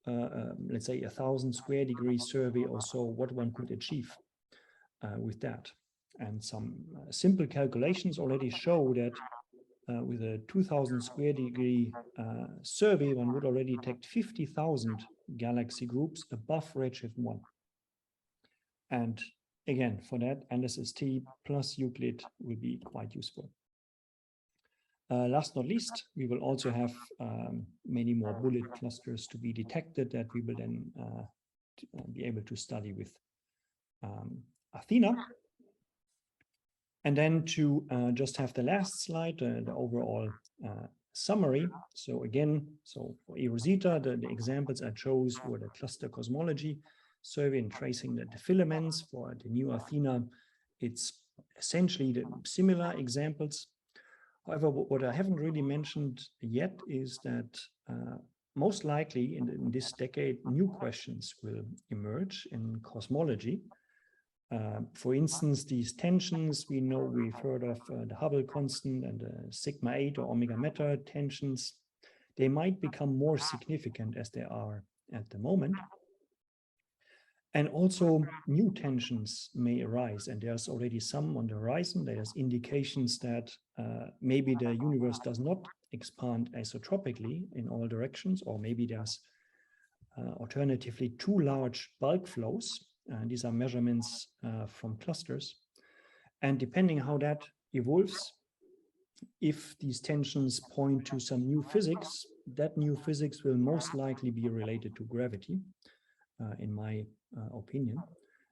let's say, 1,000 square degree survey or so, what one could achieve with that. And some simple calculations already show that with a 2,000 square degree survey, one would already detect 50,000 galaxy groups above redshift 1. And again, for that, LSST plus Euclid will be quite useful. Last not least, we will also have many more bullet clusters to be detected that we will then be able to study with Athena. And then to just have the last slide, the overall summary. So again, so for eROSITA, the examples I chose were the cluster cosmology survey and tracing the filaments. For the new Athena, it's essentially the similar examples. However, what I haven't really mentioned yet is that most likely in this decade, new questions will emerge in cosmology. For instance, these tensions, we know we've heard of the Hubble constant and the sigma 8 or omega matter tensions. They might become more significant as they are at the moment. And also new tensions may arise, and there's already some on the horizon. There's indications that maybe the universe does not expand isotropically in all directions, or maybe there's alternatively too large bulk flows. These are measurements from clusters. And depending how that evolves, if these tensions point to some new physics, that new physics will most likely be related to gravity, in my opinion.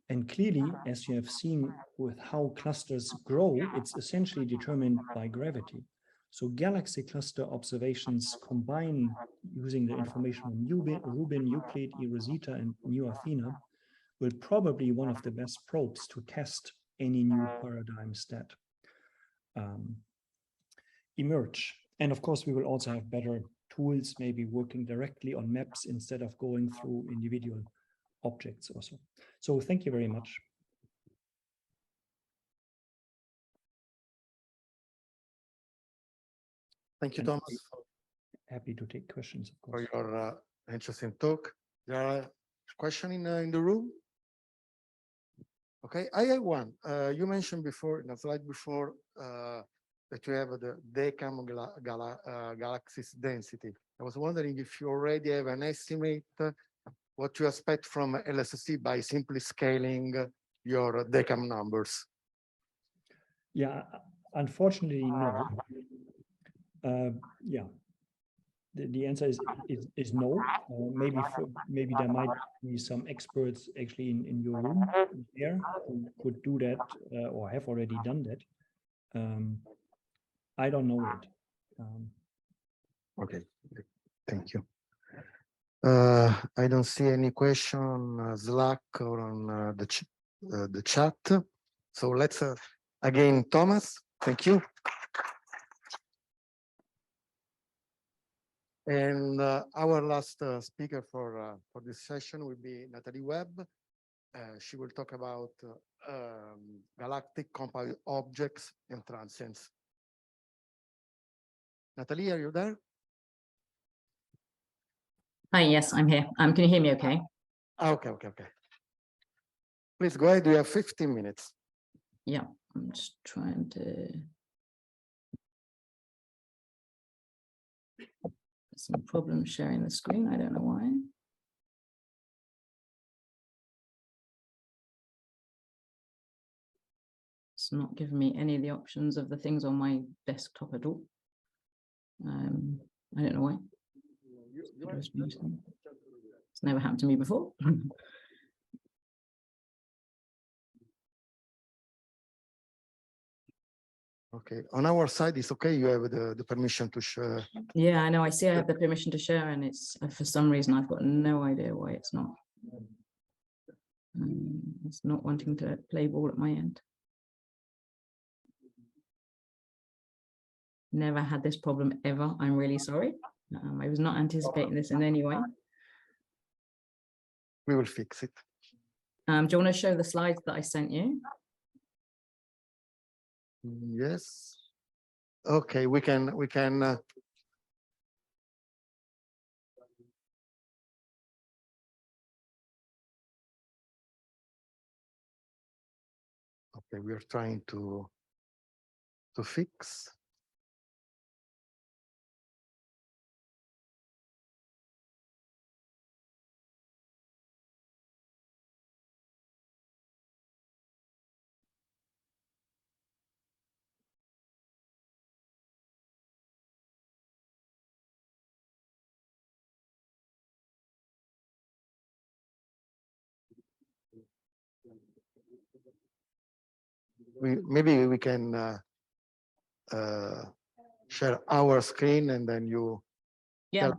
And clearly, as you have seen with how clusters grow, it's essentially determined by gravity. So galaxy cluster observations combine using the information from Rubin, Euclid, eROSITA, and new Athena will probably one of the best probes to test any new paradigms that emerge. And of course, we will also have better tools, maybe working directly on maps instead of going through individual objects also. So thank you very much. Thank you, Thomas, Happy to take questions, of for course. your interesting talk. There are questions in the room? Okay, I have one. You mentioned before, in a slide before, that you have the decam galaxies density. I was wondering if you already have an estimate what you expect from LSST by simply scaling your decam numbers. Yeah, unfortunately, no. Yeah, the answer is no. Maybe there might be some experts actually in your room there who could do that or have already done that. I don't know yet. Okay, thank you. I don't see any question on Slack or on the chat. So let's again, Thomas, thank you. And our last speaker for this session will be Natalie Webb. She will talk about galactic compact objects and transients. Natalie, are you there? Hi, yes, I'm here. Can you hear me okay? Okay. Please go ahead, you have 15 minutes. Yeah, I'm just trying to... Some problem sharing the screen, I don't know why. It's not giving me any of the options of the things on my desktop at all. I don't know why. It's never happened to me before. Okay, on our side, it's okay. You have the permission to share. Yeah, I know. I see I have the permission to share, and it's for some reason I've got no idea why it's not. It's not wanting to play ball at my end. Never had this problem ever. I'm really sorry. I was not anticipating this in any way. We will fix it. Do you want to show the slides that I sent you? Yes. Okay, we can. Okay, we are trying to fix. Maybe we can share our screen and then you. Yeah,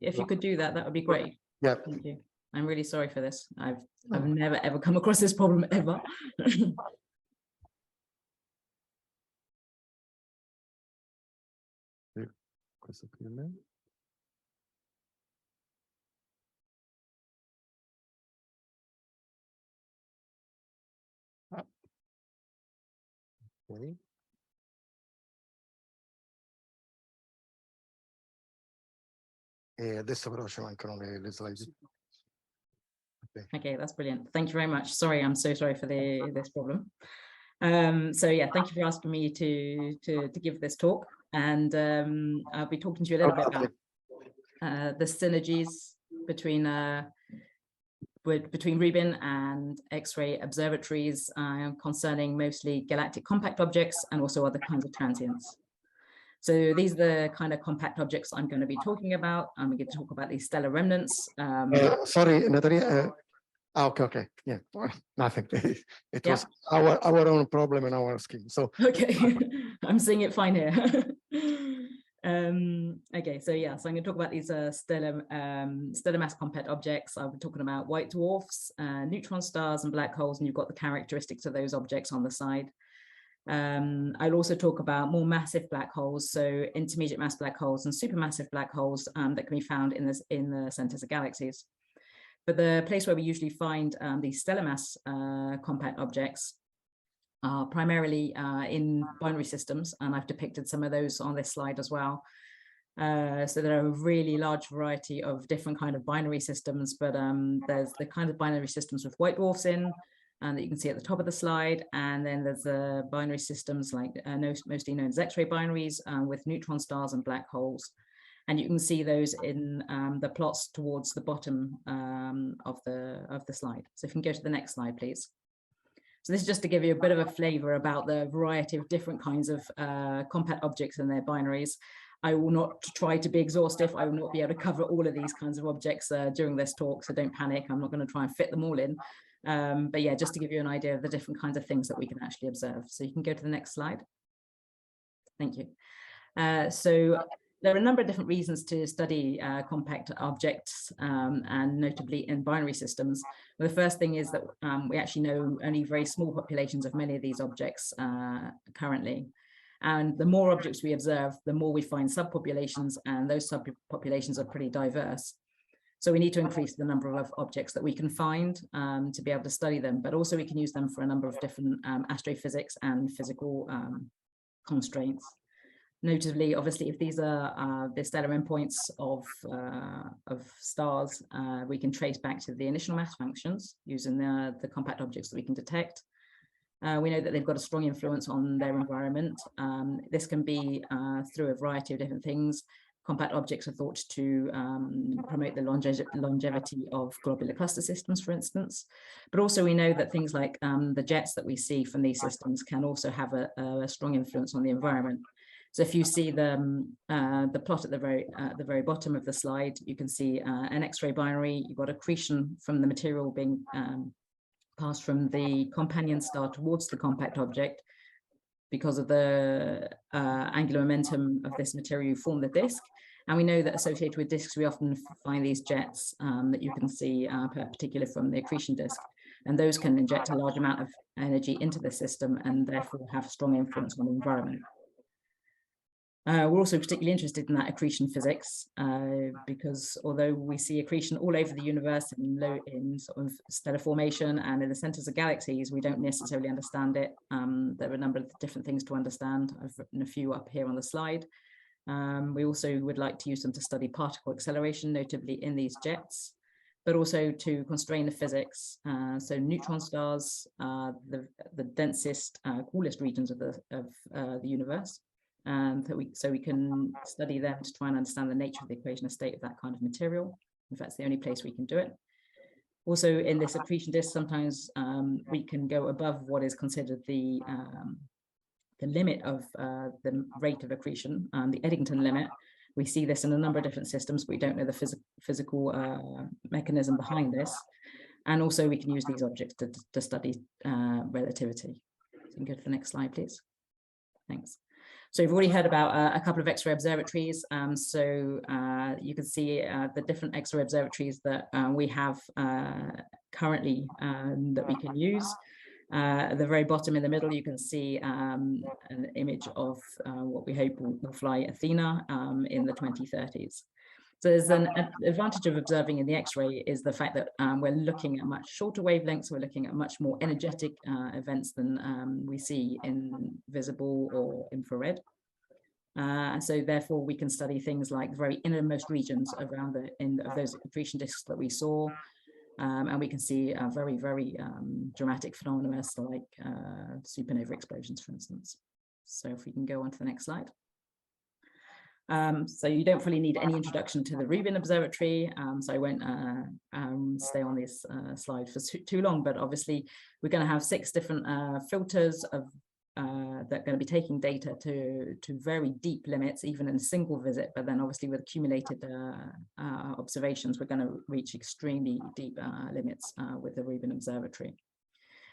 if you could do that, that would be great. Yeah. Thank you. I'm really sorry for this. I've never ever come across this problem ever. Okay. E adesso però ci mancano le slide. Okay, that's brilliant. Thank you very much. Sorry, I'm so sorry for this problem. So yeah, thank you for asking me to give this talk, and I'll be talking to you a little bit about the synergies between Rubin and X-ray observatories concerning mostly galactic compact objects and also other kinds of transients. So these are the kind of compact objects I'm going to be talking about. I'm going to talk about these stellar remnants. Sorry, Natalia. Okay. Yeah, nothing. It Yeah. was our own problem in our scheme. So okay, I'm seeing it fine here. Okay, so yeah, so I'm going to talk about these stellar mass compact objects. I'll be talking about white dwarfs, neutron stars, and black holes, and you've got the characteristics of those objects on the side. I'll also talk about more massive black holes, so intermediate mass black holes and supermassive black holes that can be found in the centers of galaxies. But the place where we usually find these stellar mass compact objects are primarily in binary systems, and I've depicted some of those on this slide as well. So there are a really large variety of different kind of binary systems, but there's the kind of binary systems with white dwarfs in, and that you can see at the top of the slide. And then there's the binary systems like mostly known as X-ray binaries with neutron stars and black holes. And you can see those in the plots towards the bottom of the slide. So if you can go to the next slide, please. So this is just to give you a bit of a flavor about the variety of different kinds of compact objects and their binaries. I will not try to be exhaustive. I will not be able to cover all of these kinds of objects during this talk, so don't panic. I'm not going to try and fit them all in. But yeah, just to give you an idea of the different kinds of things that we can actually observe. So you can go to the next slide. Thank you. So there are a number of different reasons to study compact objects, and notably in binary systems. The first thing is that we actually know only very small populations of many of these objects currently. And the more objects we observe, the more we find subpopulations, and those subpopulations are pretty diverse. So we need to increase the number of objects that we can find to be able to study them, but also we can use them for a number of different astrophysics and physical constraints. Notably, obviously, if these are the stellar endpoints of stars, we can trace back to the initial mass functions using the compact objects that we can detect. We know that they've got a strong influence on their environment. This can be through a variety of different things. Compact objects are thought to promote the longevity of globular cluster systems, for instance. But also we know that things like the jets that we see from these systems can also have a strong influence on the environment. So if you see the plot at the very bottom of the slide, you can see an X-ray binary. You've got accretion from the material being passed from the companion star towards the compact object. Because of the angular momentum of this material, you form the disk. And we know that associated with disks, we often find these jets that you can see, particularly from the accretion disk. And those can inject a large amount of energy into the system and therefore have strong influence on the environment. We're also particularly interested in that accretion physics because although we see accretion all over the universe in sort of stellar formation and in the centers of galaxies, we don't necessarily understand it. There are a number of different things to understand. I've written a few up here on the slide. We also would like to use them to study particle acceleration, notably in these jets, but also to constrain the physics. So neutron stars are the densest, coolest regions of the universe. So we can study them to try and understand the nature of the equation of state of that kind of material. In fact, it's the only place we can do it. Also, in this accretion disk, sometimes we can go above what is considered the limit of the rate of accretion, the Eddington limit. We see this in a number of different systems, but we don't know the physical mechanism behind this. And also, we can use these objects to study relativity. So you can go to the next slide, please. Thanks. So you've already heard about a couple of X-ray observatories. So you can see the different X-ray observatories that we have currently that we can use. At the very bottom in the middle, you can see an image of what we hope will fly Athena in the 2030s. So there's an advantage of observing in the X-ray is the fact that we're looking at much shorter wavelengths. We're looking at much more energetic events than we see in visible or infrared. So therefore, we can study things like the very innermost regions around the end of those accretion disks that we saw. And we can see very, very dramatic phenomena like supernova explosions, for instance. So if we can go on to the next slide. So you don't really need any introduction to the Rubin Observatory, so I won't stay on this slide for too long, but obviously we're going to have 6 different filters of that are going to be taking data to very deep limits, even in a single visit, but then obviously with accumulated observations, we're going to reach extremely deep limits with the Rubin Observatory.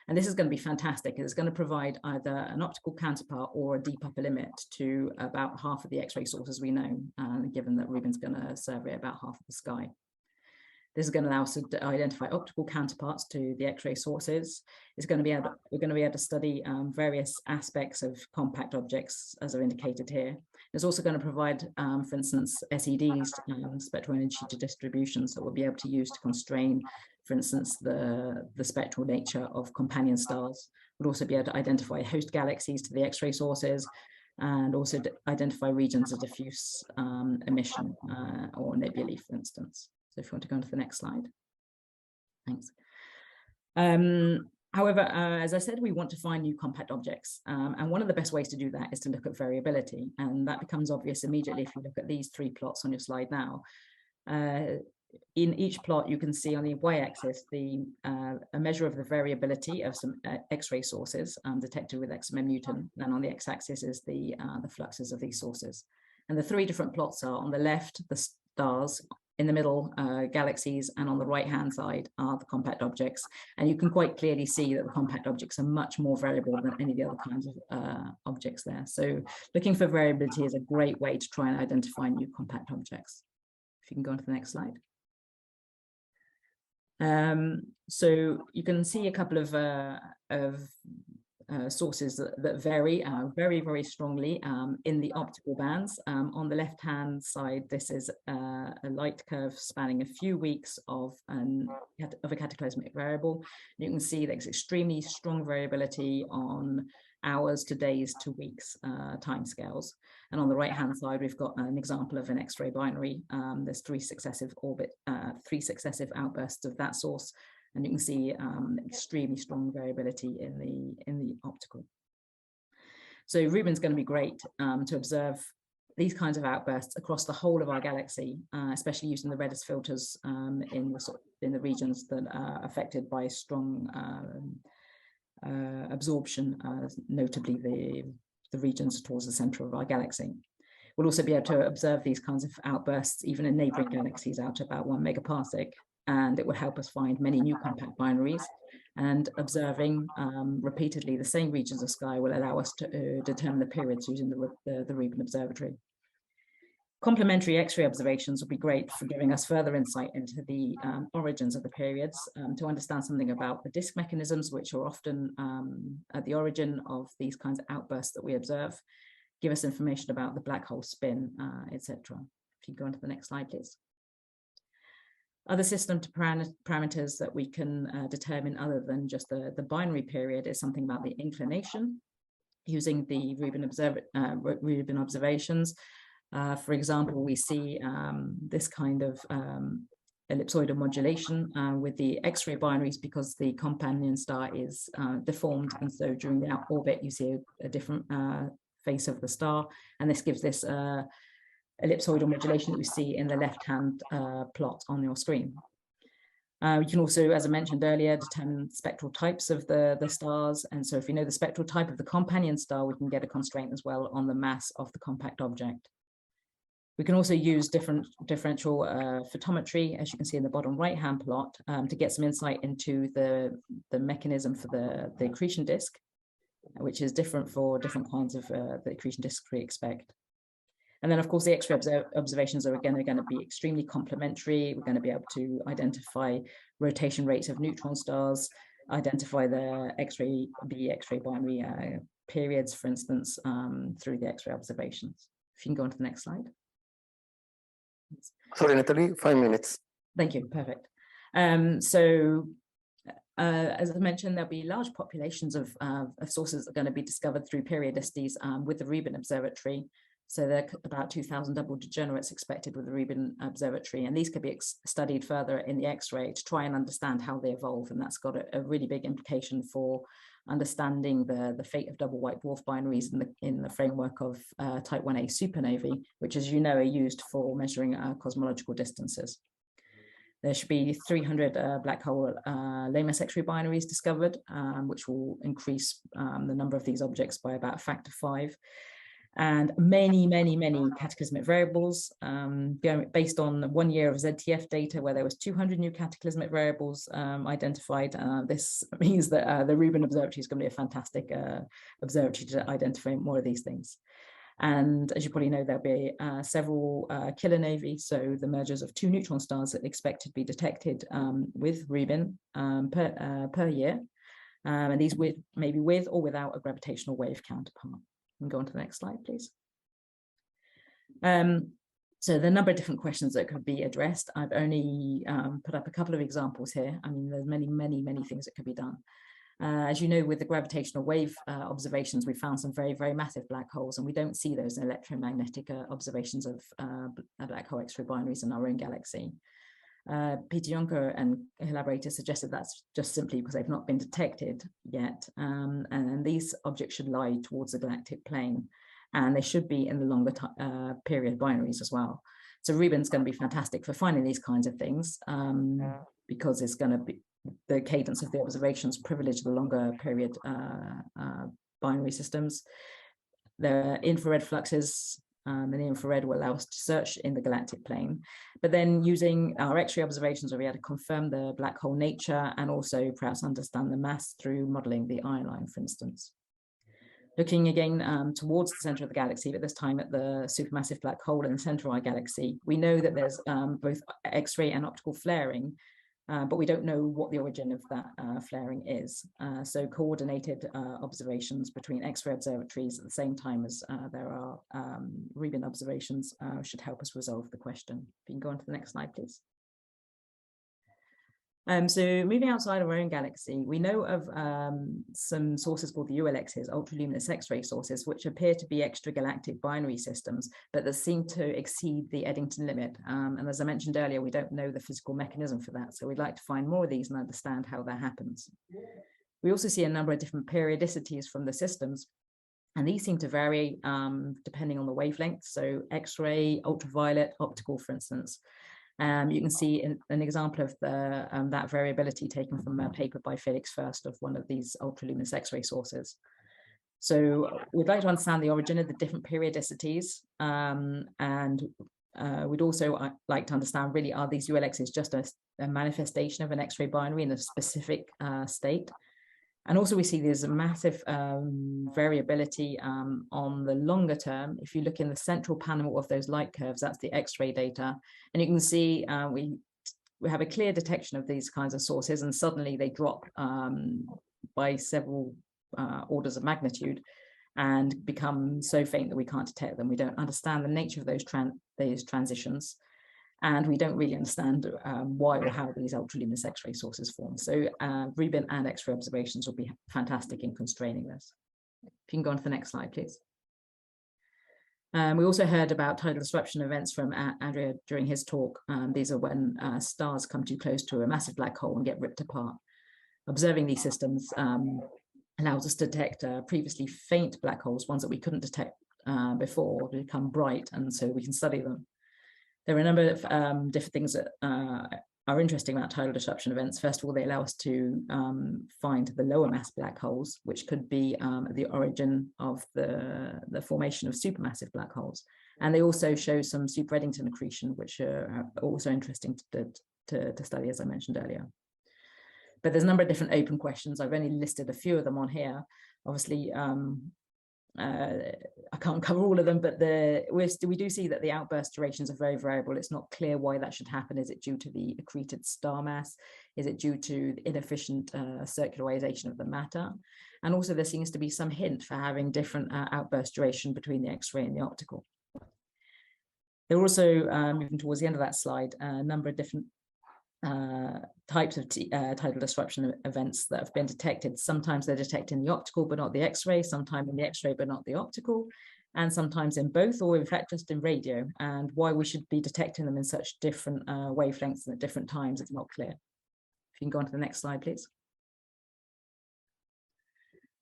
And this is going to be fantastic. It's going to provide either an optical counterpart or a deep upper limit to about half of the X-ray sources we know, given that Rubin's going to survey about half of the sky. This is going to allow us to identify optical counterparts to the X-ray sources. We're going to be able to study various aspects of compact objects, as are indicated here. It's also going to provide, for instance, SEDs, spectral energy distributions, that we'll be able to use to constrain, for instance, the spectral nature of companion stars. We'll also be able to identify host galaxies to the X-ray sources, and also identify regions of diffuse emission or nebulae, for instance. So if you want to go on to the next slide. Thanks. However, as I said, we want to find new compact objects. And one of the best ways to do that is to look at variability. And that becomes obvious immediately if you look at these 3 plots on your slide now. In each plot, you can see on the y-axis a measure of the variability of some X-ray sources detected with XMM Newton. And on the x-axis is the fluxes of these sources. And the 3 different plots are, on the left, the stars, in the middle, galaxies, and on the right-hand side are the compact objects. And you can quite clearly see that the compact objects are much more variable than any of the other kinds of objects there. So looking for variability is a great way to try and identify new compact objects. If you can go on to the next slide. So you can see a couple of sources that vary very, very strongly in the optical bands. On the left-hand side, this is a light curve spanning a few weeks of a cataclysmic variable. You can see there's extremely strong variability on hours to days to weeks timescales. And on the right-hand side, we've got an example of an X-ray binary. There's 3 successive outbursts of that source. And you can see extremely strong variability in the optical. So Rubin's going to be great to observe these kinds of outbursts across the whole of our galaxy, especially using the redshift filters in the regions that are affected by strong absorption, notably the regions towards the center of our galaxy. We'll also be able to observe these kinds of outbursts even in neighboring galaxies out to about 1 megaparsec. And it will help us find many new compact binaries, and observing repeatedly the same regions of sky will allow us to determine the periods using the Rubin Observatory. Complementary X-ray observations will be great for giving us further insight into the origins of the periods, to understand something about the disk mechanisms, which are often at the origin of these kinds of outbursts that we observe, give us information about the black hole spin, etc. If you go on to the next slide, please. Other system parameters that we can determine other than just the binary period is something about the inclination using the Rubin observations. For example, we see this kind of ellipsoidal modulation with the X-ray binaries because the companion star is deformed. And so during the orbit, you see a different face of the star. And this gives this ellipsoidal modulation that we see in the left-hand plot on your screen. You can also, as I mentioned earlier, determine spectral types of the stars. And so if you know the spectral type of the companion star, we can get a constraint as well on the mass of the compact object. We can also use differential photometry, as you can see in the bottom right-hand plot, to get some insight into the mechanism for the accretion disk, which is different for different kinds of the accretion disks we expect. And then, of course, the X-ray observations are again going to be extremely complementary. We're going to be able to identify rotation rates of neutron stars, identify the X-ray binary periods, for instance, through the X-ray observations. If you can go on to the next slide. Sorry, Natalie, 5 minutes. Thank you. Perfect. As I mentioned, there'll be large populations of sources that are going to be discovered through periodicities with the Rubin Observatory. So there are about 2,000 double degenerates expected with the Rubin Observatory, and these could be studied further in the X-ray to try and understand how they evolve, and that's got a really big implication for understanding the fate of double white dwarf binaries in the framework of type 1a supernovae, which, as you know, are used for measuring cosmological distances. There should be 300 black hole Lamos X-ray binaries discovered, which will increase the number of these objects by about a factor 5. and many cataclysmic variables, based on 1 year of ZTF data where there was 200 new cataclysmic variables identified. This means that the Rubin Observatory is going to be a fantastic observatory to identify more of these things. And as you probably know, there'll be several kilonovae, so the mergers of 2 neutron stars that are expected to be detected with Rubin per year. And these maybe with or without a gravitational wave counterpart. And go on to the next slide, please. So there are a number of different questions that could be addressed. I've only put up a couple of examples here. I mean, there's many things that could be done. As you know, with the gravitational wave observations, we found some very massive black holes, and we don't see those in electromagnetic observations of black hole X-ray binaries in our own galaxy. Peter Jonker and collaborators suggested that's just simply because they've not been detected yet, and these objects should lie towards the galactic plane, and they should be in the longer period binaries as well. So Rubin's going to be fantastic for finding these kinds of things, because it's going to be the cadence of the observations privilege the longer period binary systems. The infrared fluxes and the infrared will allow us to search in the galactic plane. But then using our X-ray observations, we'll be able to confirm the black hole nature and also perhaps understand the mass through modeling the ion line, for instance. Looking again towards the center of the galaxy, but this time at the supermassive black hole in the center of our galaxy, we know that there's both X-ray and optical flaring, but we don't know what the origin of that flaring is. So coordinated observations between X-ray observatories at the same time as there are Rubin observations should help us resolve the question. If you can go on to the next slide, please. So moving outside of our own galaxy, we know of some sources called the ULXs, ultraluminous X-ray sources, which appear to be extragalactic binary systems, but that seem to exceed the Eddington limit. And as I mentioned earlier, we don't know the physical mechanism for that. So we'd like to find more of these and understand how that happens. We also see a number of different periodicities from the systems, and these seem to vary depending on the wavelength. So X-ray, ultraviolet, optical, for instance. You can see an example of that variability taken from a paper by Felix First of one of these ultraluminous X-ray sources. So we'd like to understand the origin of the different periodicities, and we'd also like to understand, really, are these ULXs just a manifestation of an X-ray binary in a specific state? And also we see there's a massive variability on the longer term. If you look in the central panel of those light curves, that's the X-ray data. And you can see we have a clear detection of these kinds of sources, and suddenly they drop by several orders of magnitude and become so faint that we can't detect them. We don't understand the nature of those transitions. And we don't really understand why or how these ultraluminous X-ray sources form. So Rubin and X-ray observations will be fantastic in constraining this. If you can go on to the next slide, please. We also heard about tidal disruption events from Andrea during his talk. These are when stars come too close to a massive black hole and get ripped apart. Observing these systems allows us to detect previously faint black holes, ones that we couldn't detect before, become bright, and so we can study them. There are a number of different things that are interesting about tidal disruption events. First of all, they allow us to find the lower mass black holes, which could be the origin of the formation of supermassive black holes. And they also show some super Eddington accretion, which are also interesting to study, as I mentioned earlier. But there's a number of different open questions. I've only listed a few of them on here. Obviously, I can't cover all of them, but we do see that the outburst durations are very variable. It's not clear why that should happen. Is it due to the accreted star mass? Is it due to the inefficient circularization of the matter? And also there seems to be some hint for having different outburst duration between the X-ray and the optical. They're also, moving towards the end of that slide, a number of different types of tidal disruption events that have been detected. Sometimes they're detected in the optical but not the X-ray, sometimes in the X-ray but not the optical, and sometimes in both, or in fact just in radio. And why we should be detecting them in such different wavelengths and at different times, it's not clear. If you can go on to the next slide, please.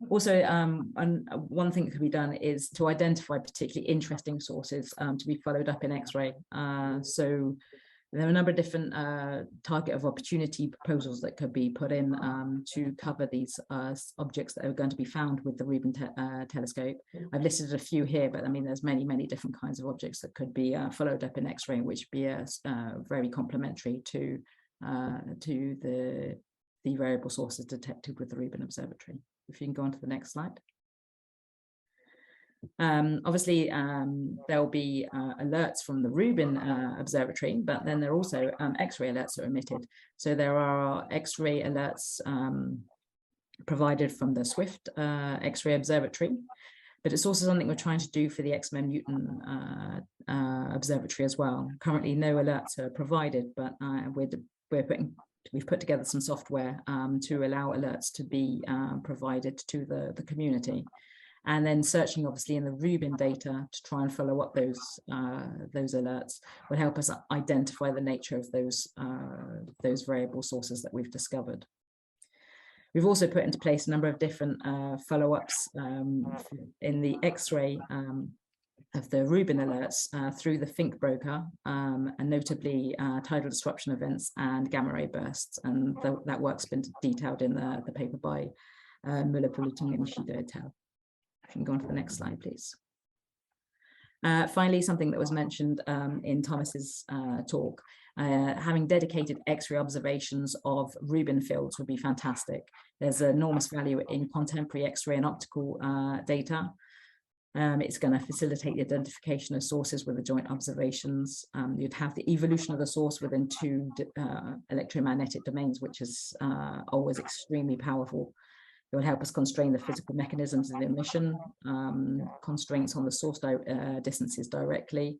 Also, one thing that can be done is to identify particularly interesting sources to be followed up in X-ray. So There are a number of different target of opportunity proposals that could be put in to cover these objects that are going to be found with the Rubin telescope. I've listed a few here, but I mean, there's many, many different kinds of objects that could be followed up in X-ray, which would be very complementary to the variable sources detected with the Rubin Observatory. If you can go on to the next slide. Obviously, there'll be alerts from the Rubin Observatory, but then there are also X-ray alerts that are emitted. So there are X-ray alerts provided from the Swift X-ray Observatory, but it's also something we're trying to do for the XMM Newton Observatory as well. Currently, no alerts are provided, but we've put together some software to allow alerts to be provided to the community. And then searching obviously in the Rubin data to try and follow up those alerts will help us identify the nature of those variable sources that we've discovered. We've also put into place a number of different follow-ups in the X-ray of the Rubin alerts through the Think broker, and notably tidal disruption events and gamma ray bursts. And that work's been detailed in the paper by Müller-Pulutung and Nishido et al. If you can go on to the next slide, please. Finally, something that was mentioned in Thomas's talk, having dedicated X-ray observations of Rubin fields would be fantastic. There's enormous value in contemporary X-ray and optical data. It's going to facilitate the identification of sources with the joint observations. You'd have the evolution of the source within two electromagnetic domains, which is always extremely powerful. It will help us constrain the physical mechanisms of the emission, constraints on the source distances directly,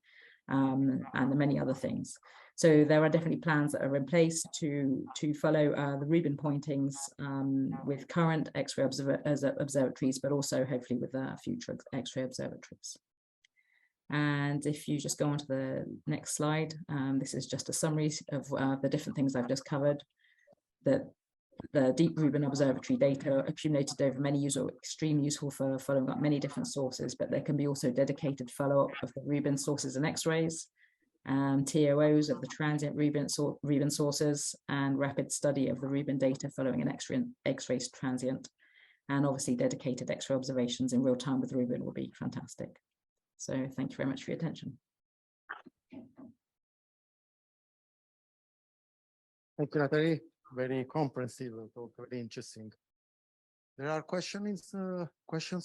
and the many other things. So there are definitely plans that are in place to follow the Rubin pointings with current X-ray observatories, but also hopefully with future X-ray observatories. And if you just go on to the next slide, this is just a summary of the different things I've just covered. The deep Rubin observatory data accumulated over many years are extremely useful for following up many different sources, but there can be also dedicated follow-up of the Rubin sources and X-rays, TOOs of the transient Rubin sources, and rapid study of the Rubin data following an X-ray transient. And obviously dedicated X-ray observations in real time with Rubin will be fantastic. So thank you very much for your attention. Thank you, Natalie. Very comprehensive talk, very interesting. There are questions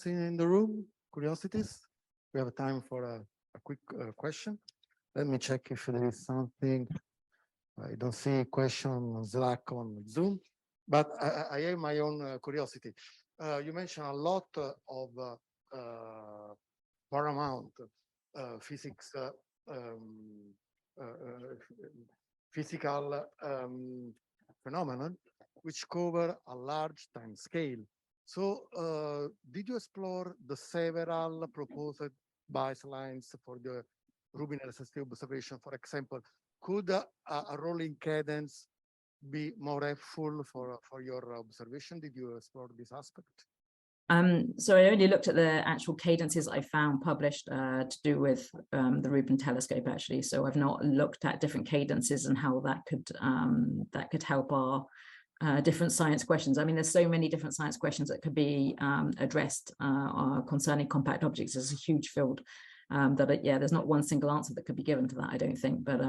in the room, curiosities? We have time for a quick question. Let me check if there is something. I don't see a question on Slack on Zoom, but I have my own curiosity. You mentioned a lot of paramount physics, physical phenomenon, which cover a large time scale. So did you explore the several proposed baselines for the Rubin LSST observation? For example, could a rolling cadence be more helpful for your observation? Did you explore this aspect? So I only looked at the actual cadences I found published to do with the Rubin telescope, actually. So I've not looked at different cadences and how that could help our different science questions. I mean, there's so many different science questions that could be addressed concerning compact objects. It's a huge field that, yeah, there's not one single answer that could be given to that, I don't think. But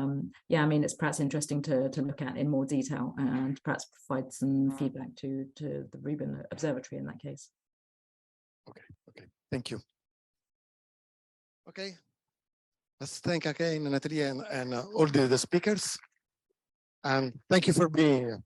yeah, I mean, it's perhaps interesting to look at in more detail and perhaps provide some feedback to the Rubin Observatory in that case. Okay, thank you. Okay, let's thank again Natalie and all the speakers. And thank you for being here.